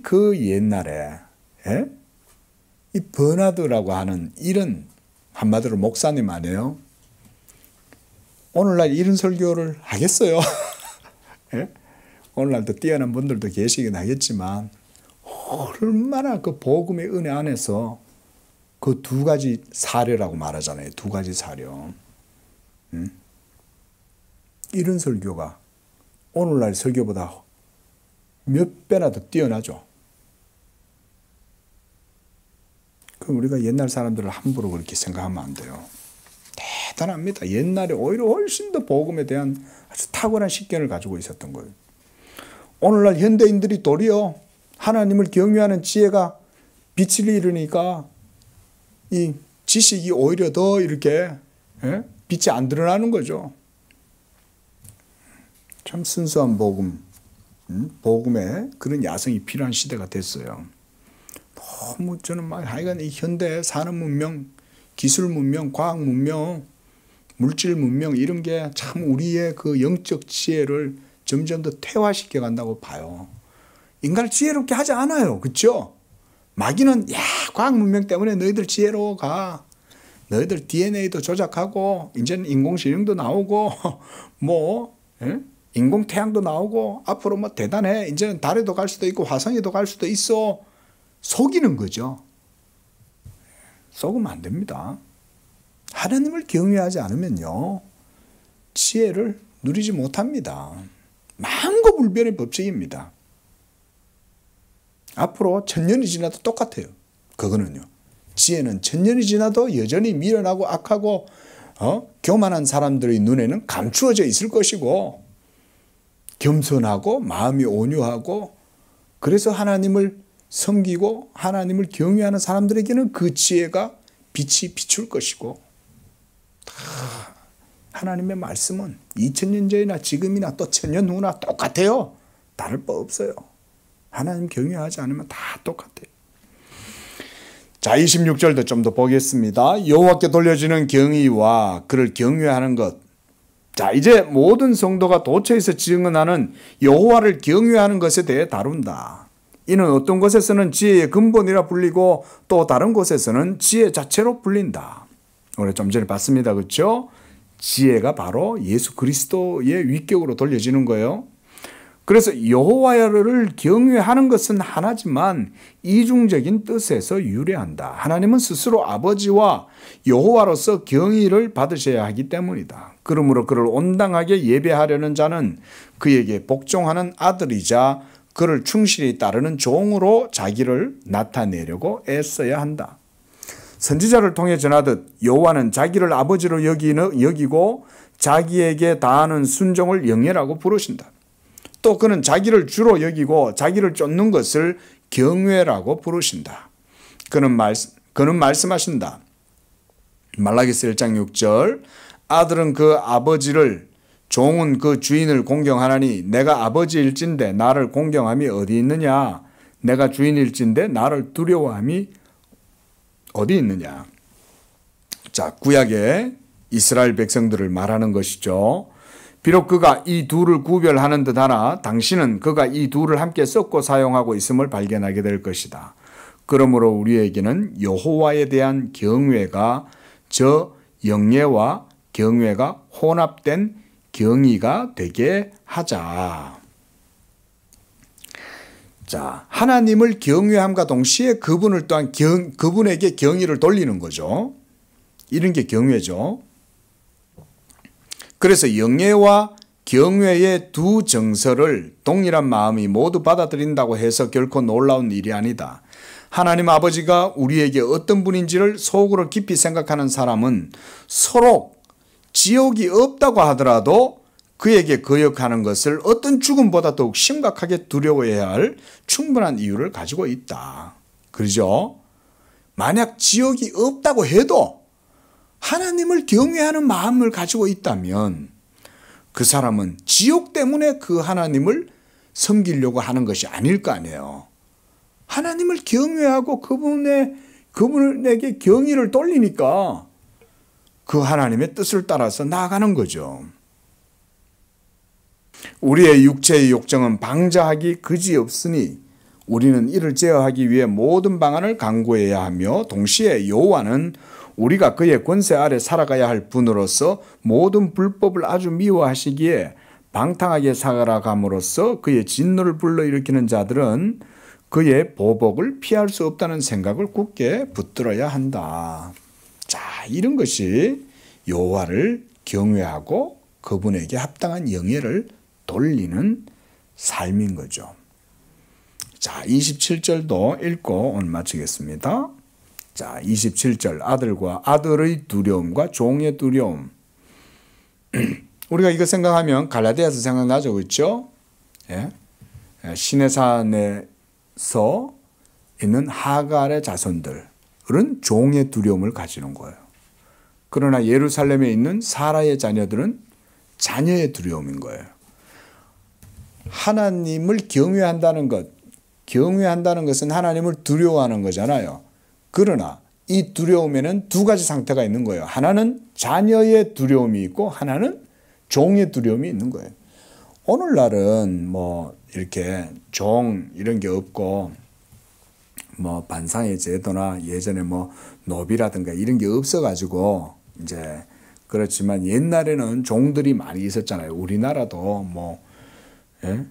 그 옛날에 이 버나드라고 하는 이런 한마디로 목사님 아니에요? 오늘날 이런 설교를 하겠어요? 오늘날도 뛰어난 분들도 계시긴 하겠지만 얼마나 그 복음의 은혜 안에서 그 두 가지 사례라고 말하잖아요. 두 가지 사례. 이런 설교가 오늘날 설교보다 몇 배나 더 뛰어나죠. 그럼 우리가 옛날 사람들을 함부로 그렇게 생각하면 안 돼요. 대단합니다. 옛날에 오히려 훨씬 더 복음에 대한 아주 탁월한 식견을 가지고 있었던 거예요. 오늘날 현대인들이 도리어 하나님을 경외하는 지혜가 빛을 잃으니까 이 지식이 오히려 더 이렇게 빛이 안 드러나는 거죠. 참 순수한 복음, 복음에 그런 야성이 필요한 시대가 됐어요. 너무 저는 하여간 이 현대 산업 문명, 기술 문명, 과학 문명, 물질 문명 이런 게 참 우리의 그 영적 지혜를 점점 더 퇴화시켜 간다고 봐요. 인간을 지혜롭게 하지 않아요. 그렇죠? 마귀는 과학 문명 때문에 너희들 지혜로워 가. 너희들 DNA도 조작하고 이제는 인공지능도 나오고 인공태양도 나오고 앞으로 대단해. 이제는 달에도 갈 수도 있고 화성에도 갈 수도 있어. 속이는 거죠. 속으면 안 됩니다. 하나님을 경외하지 않으면요. 지혜를 누리지 못합니다. 만고불변의 법칙입니다. 앞으로 1000년이 지나도 똑같아요. 그거는요. 지혜는 1000년이 지나도 여전히 미련하고 악하고 교만한 사람들의 눈에는 감추어져 있을 것이고 겸손하고 마음이 온유하고 그래서 하나님을 섬기고 하나님을 경외하는 사람들에게는 그 지혜가 빛이 비출 것이고 하나님의 말씀은 2000년 전이나 지금이나 또 1000년 후나 똑같아요. 다를 바 없어요. 하나님 경외하지 않으면 다 똑같아요. 자, 26절도 좀 더 보겠습니다. 여호와께 돌려지는 경의와 그를 경외하는 것. 자, 이제 모든 성도가 도처에서 증언하는 여호와를 경외하는 것에 대해 다룬다. 이는 어떤 곳에서는 지혜의 근본이라 불리고 또 다른 곳에서는 지혜 자체로 불린다. 우리 좀 전에 봤습니다. 그렇죠? 지혜가 바로 예수 그리스도의 위격으로 돌려지는 거예요. 그래서 여호와를 경외하는 것은 하나지만 이중적인 뜻에서 유래한다. 하나님은 스스로 아버지와 여호와로서 경의를 받으셔야 하기 때문이다. 그러므로 그를 온당하게 예배하려는 자는 그에게 복종하는 아들이자 그를 충실히 따르는 종으로 자기를 나타내려고 애써야 한다. 선지자를 통해 전하듯 여호와는 자기를 아버지로 여기고 자기에게 다하는 순종을 영예라고 부르신다. 또 그는 자기를 주로 여기고 자기를 쫓는 것을 경외라고 부르신다. 그는 말씀하신다. 말라기서 1장 6절 아들은 그 아버지를 종은 그 주인을 공경하나니 내가 아버지일진데 나를 공경함이 어디 있느냐. 내가 주인일진데 나를 두려워함이 어디 있느냐. 자, 구약의 이스라엘 백성들을 말하는 것이죠. 비록 그가 이 둘을 구별하는 듯하나 당신은 그가 이 둘을 함께 섞고 사용하고 있음을 발견하게 될 것이다. 그러므로 우리에게는 여호와에 대한 경외가 저 영예와 경외가 혼합된 경의가 되게 하자. 자, 하나님을 경외함과 동시에 그분을 또한 그분에게 경의를 돌리는 거죠. 이런 게 경외죠. 그래서 영예와 경외의 두 정서를 동일한 마음이 모두 받아들인다고 해서 결코 놀라운 일이 아니다. 하나님 아버지가 우리에게 어떤 분인지를 속으로 깊이 생각하는 사람은 서로 지옥이 없다고 하더라도 그에게 거역하는 것을 어떤 죽음보다 더욱 심각하게 두려워해야 할 충분한 이유를 가지고 있다. 그러죠? 만약 지옥이 없다고 해도 하나님을 경외하는 마음을 가지고 있다면 그 사람은 지옥 때문에 그 하나님을 섬기려고 하는 것이 아닐 거 아니에요. 하나님을 경외하고 그분에게 경의를 돌리니까 그 하나님의 뜻을 따라서 나아가는 거죠. 우리의 육체의 욕정은 방자하기 그지없으니 우리는 이를 제어하기 위해 모든 방안을 강구해야 하며 동시에 여호와는 우리가 그의 권세 아래 살아가야 할 분으로서 모든 불법을 아주 미워하시기에 방탕하게 살아감으로써 그의 진노를 불러일으키는 자들은 그의 보복을 피할 수 없다는 생각을 굳게 붙들어야 한다. 자, 이런 것이 여호와를 경외하고 그분에게 합당한 영예를 돌리는 삶인 거죠. 자, 27절도 읽고 오늘 마치겠습니다. 자, 27절 아들의 두려움과 종의 두려움. 우리가 이거 생각하면 갈라디아서 생각나죠, 그렇죠? 예? 시내산에서 있는 하갈의 자손들은 종의 두려움을 가지는 거예요. 그러나 예루살렘에 있는 사라의 자녀들은 자녀의 두려움인 거예요. 하나님을 경외한다는 것은 하나님을 두려워하는 거잖아요. 그러나 이 두려움에는 두 가지 상태가 있는 거예요. 하나는 자녀의 두려움이 있고 하나는 종의 두려움이 있는 거예요. 오늘날은 이렇게 종 이런 게 없고 반상의 제도나 예전에 노비라든가 이런 게 없어가지고 이제 그렇지만 옛날에는 종들이 많이 있었잖아요. 우리나라도 예?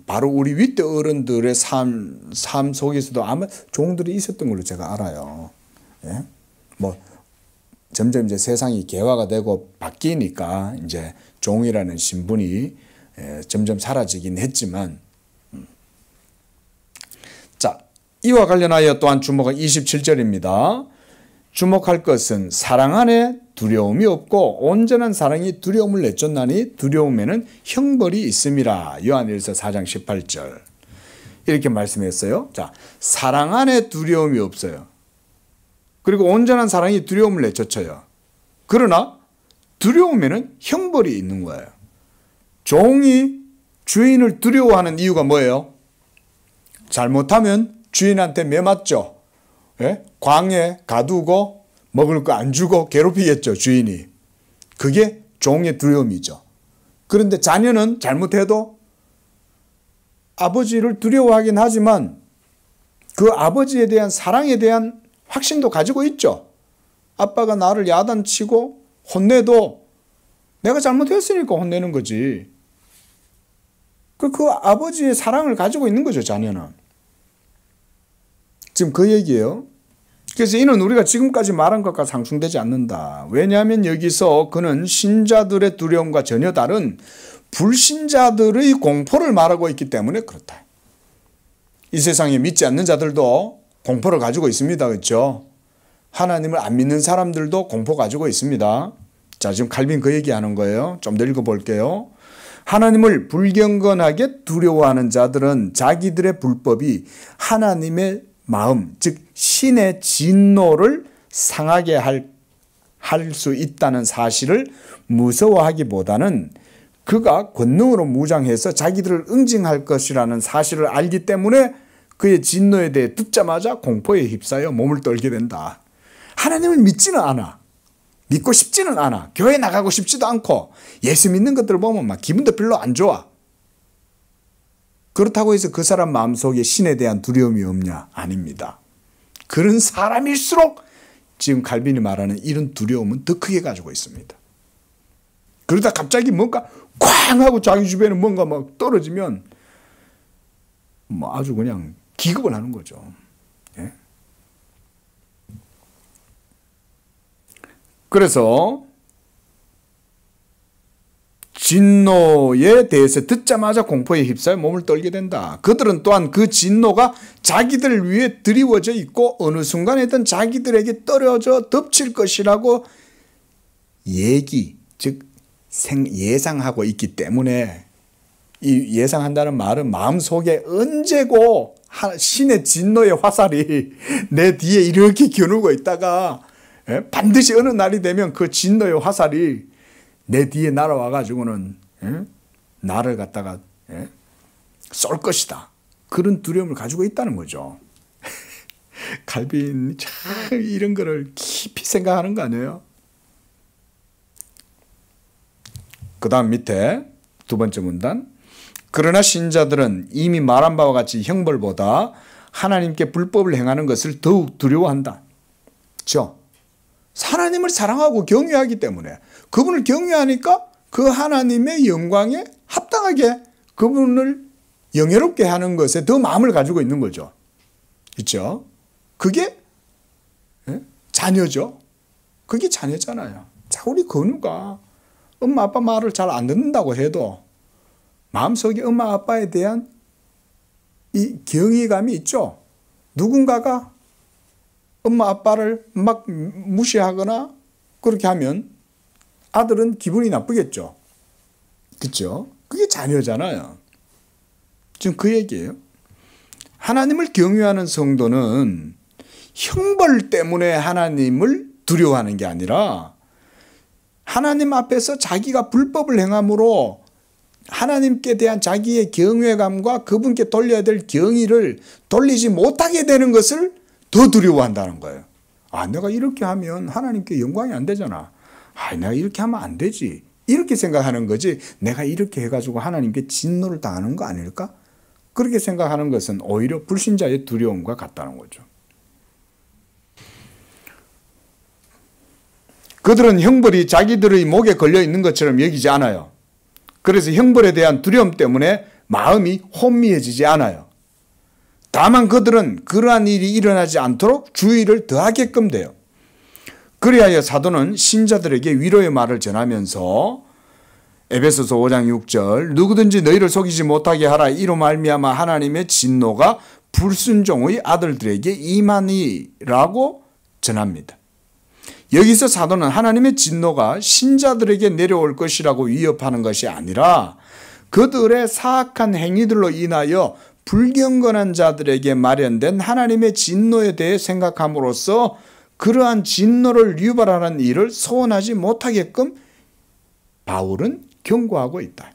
바로 우리 윗대 어른들의 삶 속에서도 아마 종들이 있었던 걸로 제가 알아요. 예? 점점 이제 세상이 개화가 되고 바뀌니까 이제 종이라는 신분이 점점 사라지긴 했지만, 자, 이와 관련하여 또한 주목한 27절입니다. 주목할 것은 사랑 안에 두려움이 없고 온전한 사랑이 두려움을 내쫓나니 두려움에는 형벌이 있음이라. 요한일서 4장 18절 이렇게 말씀했어요. 자, 사랑 안에 두려움이 없어요. 그리고 온전한 사랑이 두려움을 내쫓아요. 그러나 두려움에는 형벌이 있는 거예요. 종이 주인을 두려워하는 이유가 뭐예요? 잘못하면 주인한테 매맞죠. 예? 광에 가두고 먹을 거 안 주고 괴롭히겠죠, 주인이. 그게 종의 두려움이죠. 그런데 자녀는 잘못해도 아버지를 두려워하긴 하지만 그 아버지에 대한 사랑에 대한 확신도 가지고 있죠. 아빠가 나를 야단치고 혼내도 내가 잘못했으니까 혼내는 거지. 그 아버지의 사랑을 가지고 있는 거죠, 자녀는. 지금 그 얘기예요. 그래서 이는 우리가 지금까지 말한 것과 상충되지 않는다. 왜냐하면 여기서 그는 신자들의 두려움과 전혀 다른 불신자들의 공포를 말하고 있기 때문에 그렇다. 이 세상에 믿지 않는 자들도 공포를 가지고 있습니다. 그렇죠? 하나님을 안 믿는 사람들도 공포 가지고 있습니다. 자, 지금 칼빈 그 얘기하는 거예요. 좀 더 읽어볼게요. 하나님을 불경건하게 두려워하는 자들은 자기들의 불법이 하나님의 마음, 즉 신의 진노를 상하게 할 수 있다는 사실을 무서워하기보다는 그가 권능으로 무장해서 자기들을 응징할 것이라는 사실을 알기 때문에 그의 진노에 대해 듣자마자 공포에 휩싸여 몸을 떨게 된다. 하나님을 믿지는 않아. 믿고 싶지는 않아. 교회 나가고 싶지도 않고 예수 믿는 것들을 보면 막 기분도 별로 안 좋아. 그렇다고 해서 그 사람 마음속에 신에 대한 두려움이 없냐? 아닙니다. 그런 사람일수록 지금 칼빈이 말하는 이런 두려움은 더 크게 가지고 있습니다. 그러다 갑자기 뭔가 꽝 하고 자기 주변에 뭔가 막 떨어지면 뭐 아주 그냥 기겁을 하는 거죠. 예? 그래서 진노에 대해서 듣자마자 공포에 휩싸여 몸을 떨게 된다. 그들은 또한 그 진노가 자기들 위에 드리워져 있고 어느 순간에든 자기들에게 떨어져 덮칠 것이라고 즉 예상하고 있기 때문에, 이 예상한다는 말은 마음속에 언제고 신의 진노의 화살이 내 뒤에 이렇게 겨누고 있다가 반드시 어느 날이 되면 그 진노의 화살이 내 뒤에 날아와 가지고는 나를 갖다가 쏠 것이다. 그런 두려움을 가지고 있다는 거죠. 칼빈이 참 이런 거를 깊이 생각하는 거 아니에요? 그 다음 밑에 두 번째 문단. 그러나 신자들은 이미 말한 바와 같이 형벌보다 하나님께 불법을 행하는 것을 더욱 두려워한다. 그렇죠? 하나님을 사랑하고 경외하기 때문에, 그분을 경외하니까 그 하나님의 영광에 합당하게 그분을 영예롭게 하는 것에 더 마음을 가지고 있는 거죠. 그렇죠? 그게 자녀죠. 그게 자녀잖아요. 자, 우리 건우가 엄마 아빠 말을 잘 안 듣는다고 해도 마음속에 엄마 아빠에 대한 이 경외감이 있죠. 누군가가 엄마 아빠를 막 무시하거나 그렇게 하면 아들은 기분이 나쁘겠죠. 그렇죠? 그게 자녀잖아요. 지금 그 얘기예요. 하나님을 경외하는 성도는 형벌 때문에 하나님을 두려워하는 게 아니라 하나님 앞에서 자기가 불법을 행함으로 하나님께 대한 자기의 경외감과 그분께 돌려야 될 경의를 돌리지 못하게 되는 것을 더 두려워한다는 거예요. 내가 이렇게 하면 하나님께 영광이 안 되잖아. 내가 이렇게 하면 안 되지. 이렇게 생각하는 거지, 내가 이렇게 해가지고 하나님께 진노를 당하는 거 아닐까? 그렇게 생각하는 것은 오히려 불신자의 두려움과 같다는 거죠. 그들은 형벌이 자기들의 목에 걸려 있는 것처럼 여기지 않아요. 그래서 형벌에 대한 두려움 때문에 마음이 혼미해지지 않아요. 다만 그들은 그러한 일이 일어나지 않도록 주의를 더하게끔 돼요. 그리하여 사도는 신자들에게 위로의 말을 전하면서 에베소서 5장 6절 누구든지 너희를 속이지 못하게 하라 이로 말미암아 하나님의 진노가 불순종의 아들들에게 임하니라고 전합니다. 여기서 사도는 하나님의 진노가 신자들에게 내려올 것이라고 위협하는 것이 아니라 그들의 사악한 행위들로 인하여 불경건한 자들에게 마련된 하나님의 진노에 대해 생각함으로써 그러한 진노를 유발하는 일을 소원하지 못하게끔 바울은 경고하고 있다.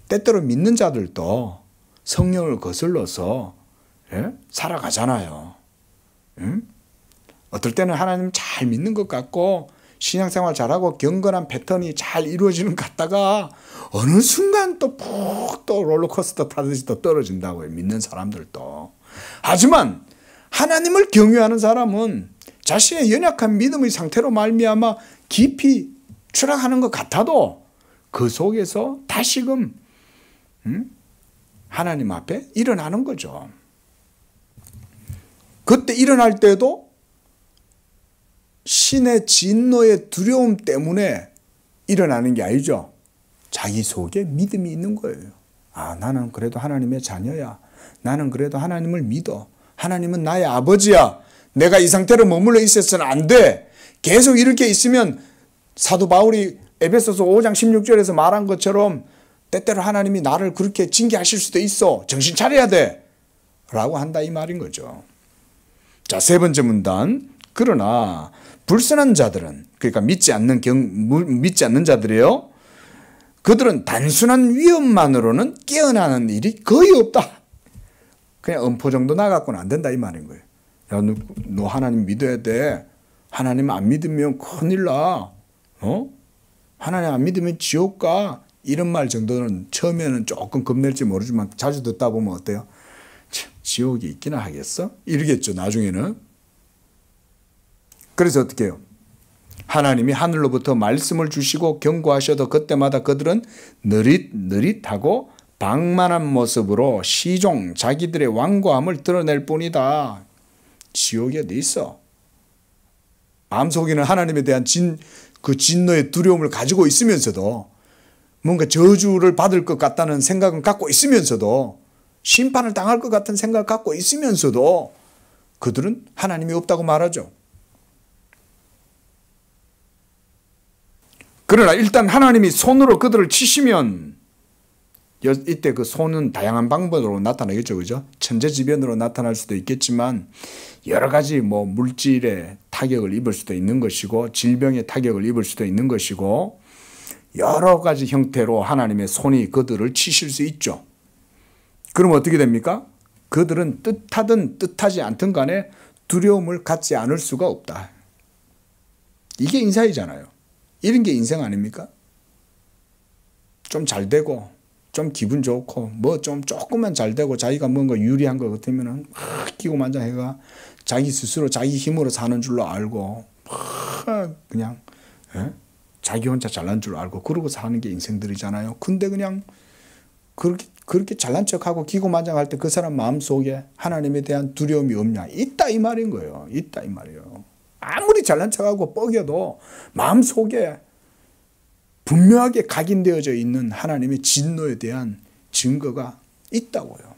때때로 믿는 자들도 성령을 거슬러서 살아가잖아요. 어떨 때는 하나님 잘 믿는 것 같고 신앙생활 잘하고 경건한 패턴이 잘 이루어지는 것 같다가 어느 순간 또 푹 또 롤러코스터 타듯이 또 떨어진다고요. 믿는 사람들도. 하지만 하나님을 경외하는 사람은 자신의 연약한 믿음의 상태로 말미암아 깊이 추락하는 것 같아도 그 속에서 다시금 하나님 앞에 일어나는 거죠. 그때 일어날 때도 신의 진노의 두려움 때문에 일어나는 게 아니죠. 자기 속에 믿음이 있는 거예요. 아, 나는 그래도 하나님의 자녀야. 나는 그래도 하나님을 믿어. 하나님은 나의 아버지야. 내가 이 상태로 머물러 있어서는 안 돼. 계속 이렇게 있으면 사도 바울이 에베소서 5장 16절에서 말한 것처럼 때때로 하나님이 나를 그렇게 징계하실 수도 있어. 정신 차려야 돼. 라고 한다 이 말인 거죠. 자, 세 번째 문단. 그러나 불선한 자들은, 그러니까 믿지 않는 자들이에요. 그들은 단순한 위험만으로는 깨어나는 일이 거의 없다. 그냥 음포 정도 나갖고는 안 된다 이 말인 거예요. 야, 너 하나님 믿어야 돼. 하나님 안 믿으면 큰일 나. 하나님 안 믿으면 지옥 가. 이런 말 정도는 처음에는 조금 겁낼지 모르지만 자주 듣다 보면 어때요? 지옥이 있기나 하겠어? 이러겠죠, 나중에는. 그래서 어떻게 해요? 하나님이 하늘로부터 말씀을 주시고 경고하셔도 그때마다 그들은 느릿느릿하고 방만한 모습으로 시종 자기들의 완고함을 드러낼 뿐이다. 지옥에 어디 있어? 마음속에는 하나님에 대한 그 진노의 두려움을 가지고 있으면서도 뭔가 저주를 받을 것 같다는 생각은 갖고 있으면서도 심판을 당할 것 같은 생각을 갖고 있으면서도 그들은 하나님이 없다고 말하죠. 그러나 일단 하나님이 손으로 그들을 치시면 이때 그 손은 다양한 방법으로 나타나겠죠. 그죠? 천재지변으로 나타날 수도 있겠지만 여러 가지 물질의 타격을 입을 수도 있는 것이고 질병의 타격을 입을 수도 있는 것이고 여러 가지 형태로 하나님의 손이 그들을 치실 수 있죠. 그러면 어떻게 됩니까? 그들은 뜻하든 뜻하지 않든 간에 두려움을 갖지 않을 수가 없다. 이게 인사이잖아요. 이런 게 인생 아닙니까? 좀 잘 되고 좀 기분 좋고 좀 조금만 잘 되고 자기가 뭔가 유리한 것 같으면 기고만장해가 자기 스스로 자기 힘으로 사는 줄로 알고 그냥 자기 혼자 잘난 줄 알고 그러고 사는 게 인생들이잖아요. 근데 그냥 그렇게 잘난 척하고 기고만장할 때 그 사람 마음속에 하나님에 대한 두려움이 없냐? 있다 이 말인 거예요. 있다 이 말이에요. 아무리 잘난 척하고 뻐겨도 마음속에 분명하게 각인되어져 있는 하나님의 진노에 대한 증거가 있다고요.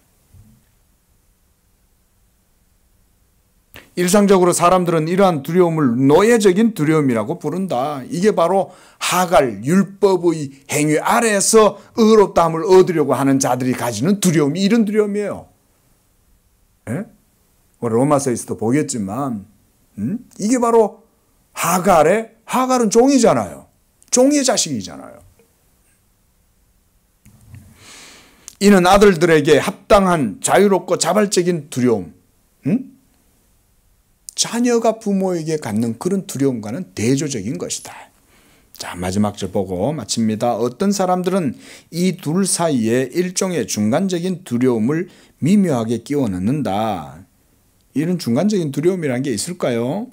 일상적으로 사람들은 이러한 두려움을 노예적인 두려움이라고 부른다. 이게 바로 하갈 율법의 행위 아래에서 의롭다함을 얻으려고 하는 자들이 가지는 두려움이 이런 두려움이에요. 로마서에서도 보겠지만 이게 바로 하갈은 종이잖아요. 종의 자식이잖아요. 이는 아들들에게 합당한 자유롭고 자발적인 두려움, 자녀가 부모에게 갖는 그런 두려움과는 대조적인 것이다. 자, 마지막 절 보고 마칩니다. 어떤 사람들은 이 둘 사이에 일종의 중간적인 두려움을 미묘하게 끼워 넣는다. 이런 중간적인 두려움이라는 게 있을까요?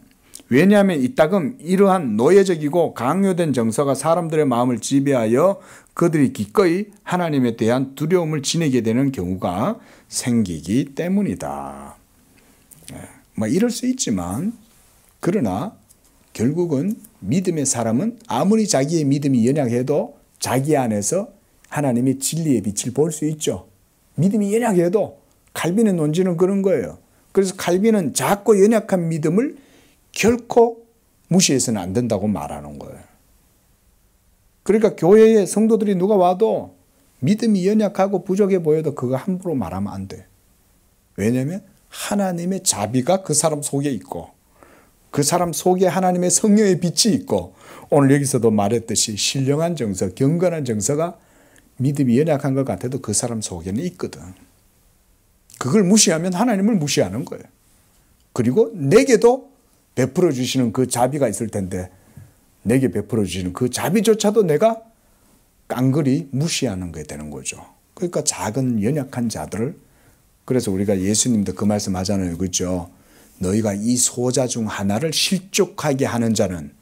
왜냐하면 이따금 이러한 노예적이고 강요된 정서가 사람들의 마음을 지배하여 그들이 기꺼이 하나님에 대한 두려움을 지니게 되는 경우가 생기기 때문이다. 이럴 수 있지만 그러나 결국은 믿음의 사람은 아무리 자기의 믿음이 연약해도 자기 안에서 하나님의 진리의 빛을 볼 수 있죠. 믿음이 연약해도 칼빈의 논지는 그런 거예요. 그래서 칼빈은 작고 연약한 믿음을 결코 무시해서는 안 된다고 말하는 거예요. 그러니까 교회에 성도들이 누가 와도 믿음이 연약하고 부족해 보여도 그거 함부로 말하면 안 돼. 왜냐하면 하나님의 자비가 그 사람 속에 있고 그 사람 속에 하나님의 성령의 빛이 있고 오늘 여기서도 말했듯이 신령한 정서, 경건한 정서가 믿음이 연약한 것 같아도 그 사람 속에는 있거든. 그걸 무시하면 하나님을 무시하는 거예요. 그리고 내게도 베풀어 주시는 그 자비가 있을 텐데 내게 베풀어 주시는 그 자비조차도 내가 깡그리 무시하는 게 되는 거죠. 그러니까 작은 연약한 자들을, 그래서 우리가 예수님도 그 말씀 하잖아요. 그렇죠? 너희가 이 소자 중 하나를 실족하게 하는 자는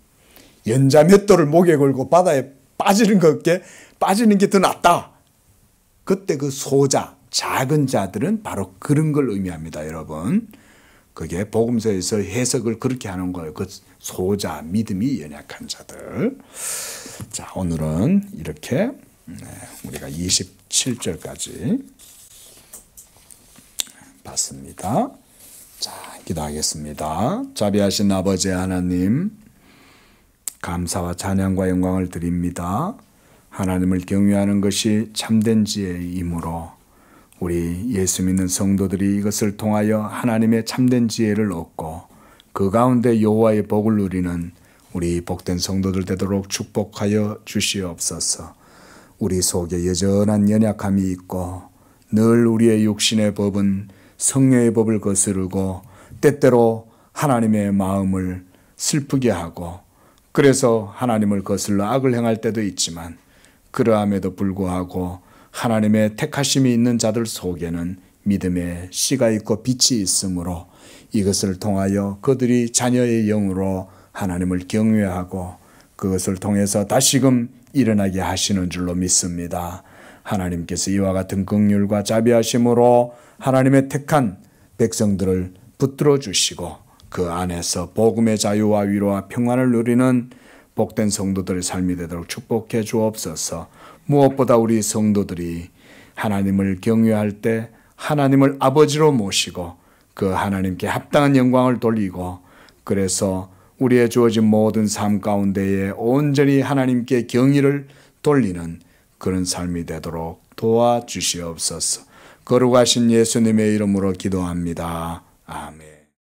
연자 맷돌을 목에 걸고 바다에 빠지는 게 더 낫다. 그때 그 소자, 작은 자들은 바로 그런 걸 의미합니다, 여러분. 그게 복음서에서 해석을 그렇게 하는 거예요. 그 소자, 믿음이 연약한 자들. 자, 오늘은 이렇게 우리가 27절까지 봤습니다. 자, 기도하겠습니다. 자비하신 아버지 하나님, 감사와 찬양과 영광을 드립니다. 하나님을 경외하는 것이 참된 지혜이므로 우리 예수 믿는 성도들이 이것을 통하여 하나님의 참된 지혜를 얻고 그 가운데 여호와의 복을 누리는 우리 복된 성도들 되도록 축복하여 주시옵소서. 우리 속에 여전한 연약함이 있고 늘 우리의 육신의 법은 성령의 법을 거스르고 때때로 하나님의 마음을 슬프게 하고 그래서 하나님을 거슬러 악을 행할 때도 있지만 그러함에도 불구하고 하나님의 택하심이 있는 자들 속에는 믿음의 씨가 있고 빛이 있으므로 이것을 통하여 그들이 자녀의 영으로 하나님을 경외하고 그것을 통해서 다시금 일어나게 하시는 줄로 믿습니다. 하나님께서 이와 같은 긍휼과 자비하심으로 하나님의 택한 백성들을 붙들어 주시고 그 안에서 복음의 자유와 위로와 평안을 누리는 복된 성도들의 삶이 되도록 축복해 주옵소서. 무엇보다 우리 성도들이 하나님을 경외할 때 하나님을 아버지로 모시고 그 하나님께 합당한 영광을 돌리고 그래서 우리의 주어진 모든 삶 가운데에 온전히 하나님께 경의를 돌리는 그런 삶이 되도록 도와주시옵소서. 거룩하신 예수님의 이름으로 기도합니다. 아멘.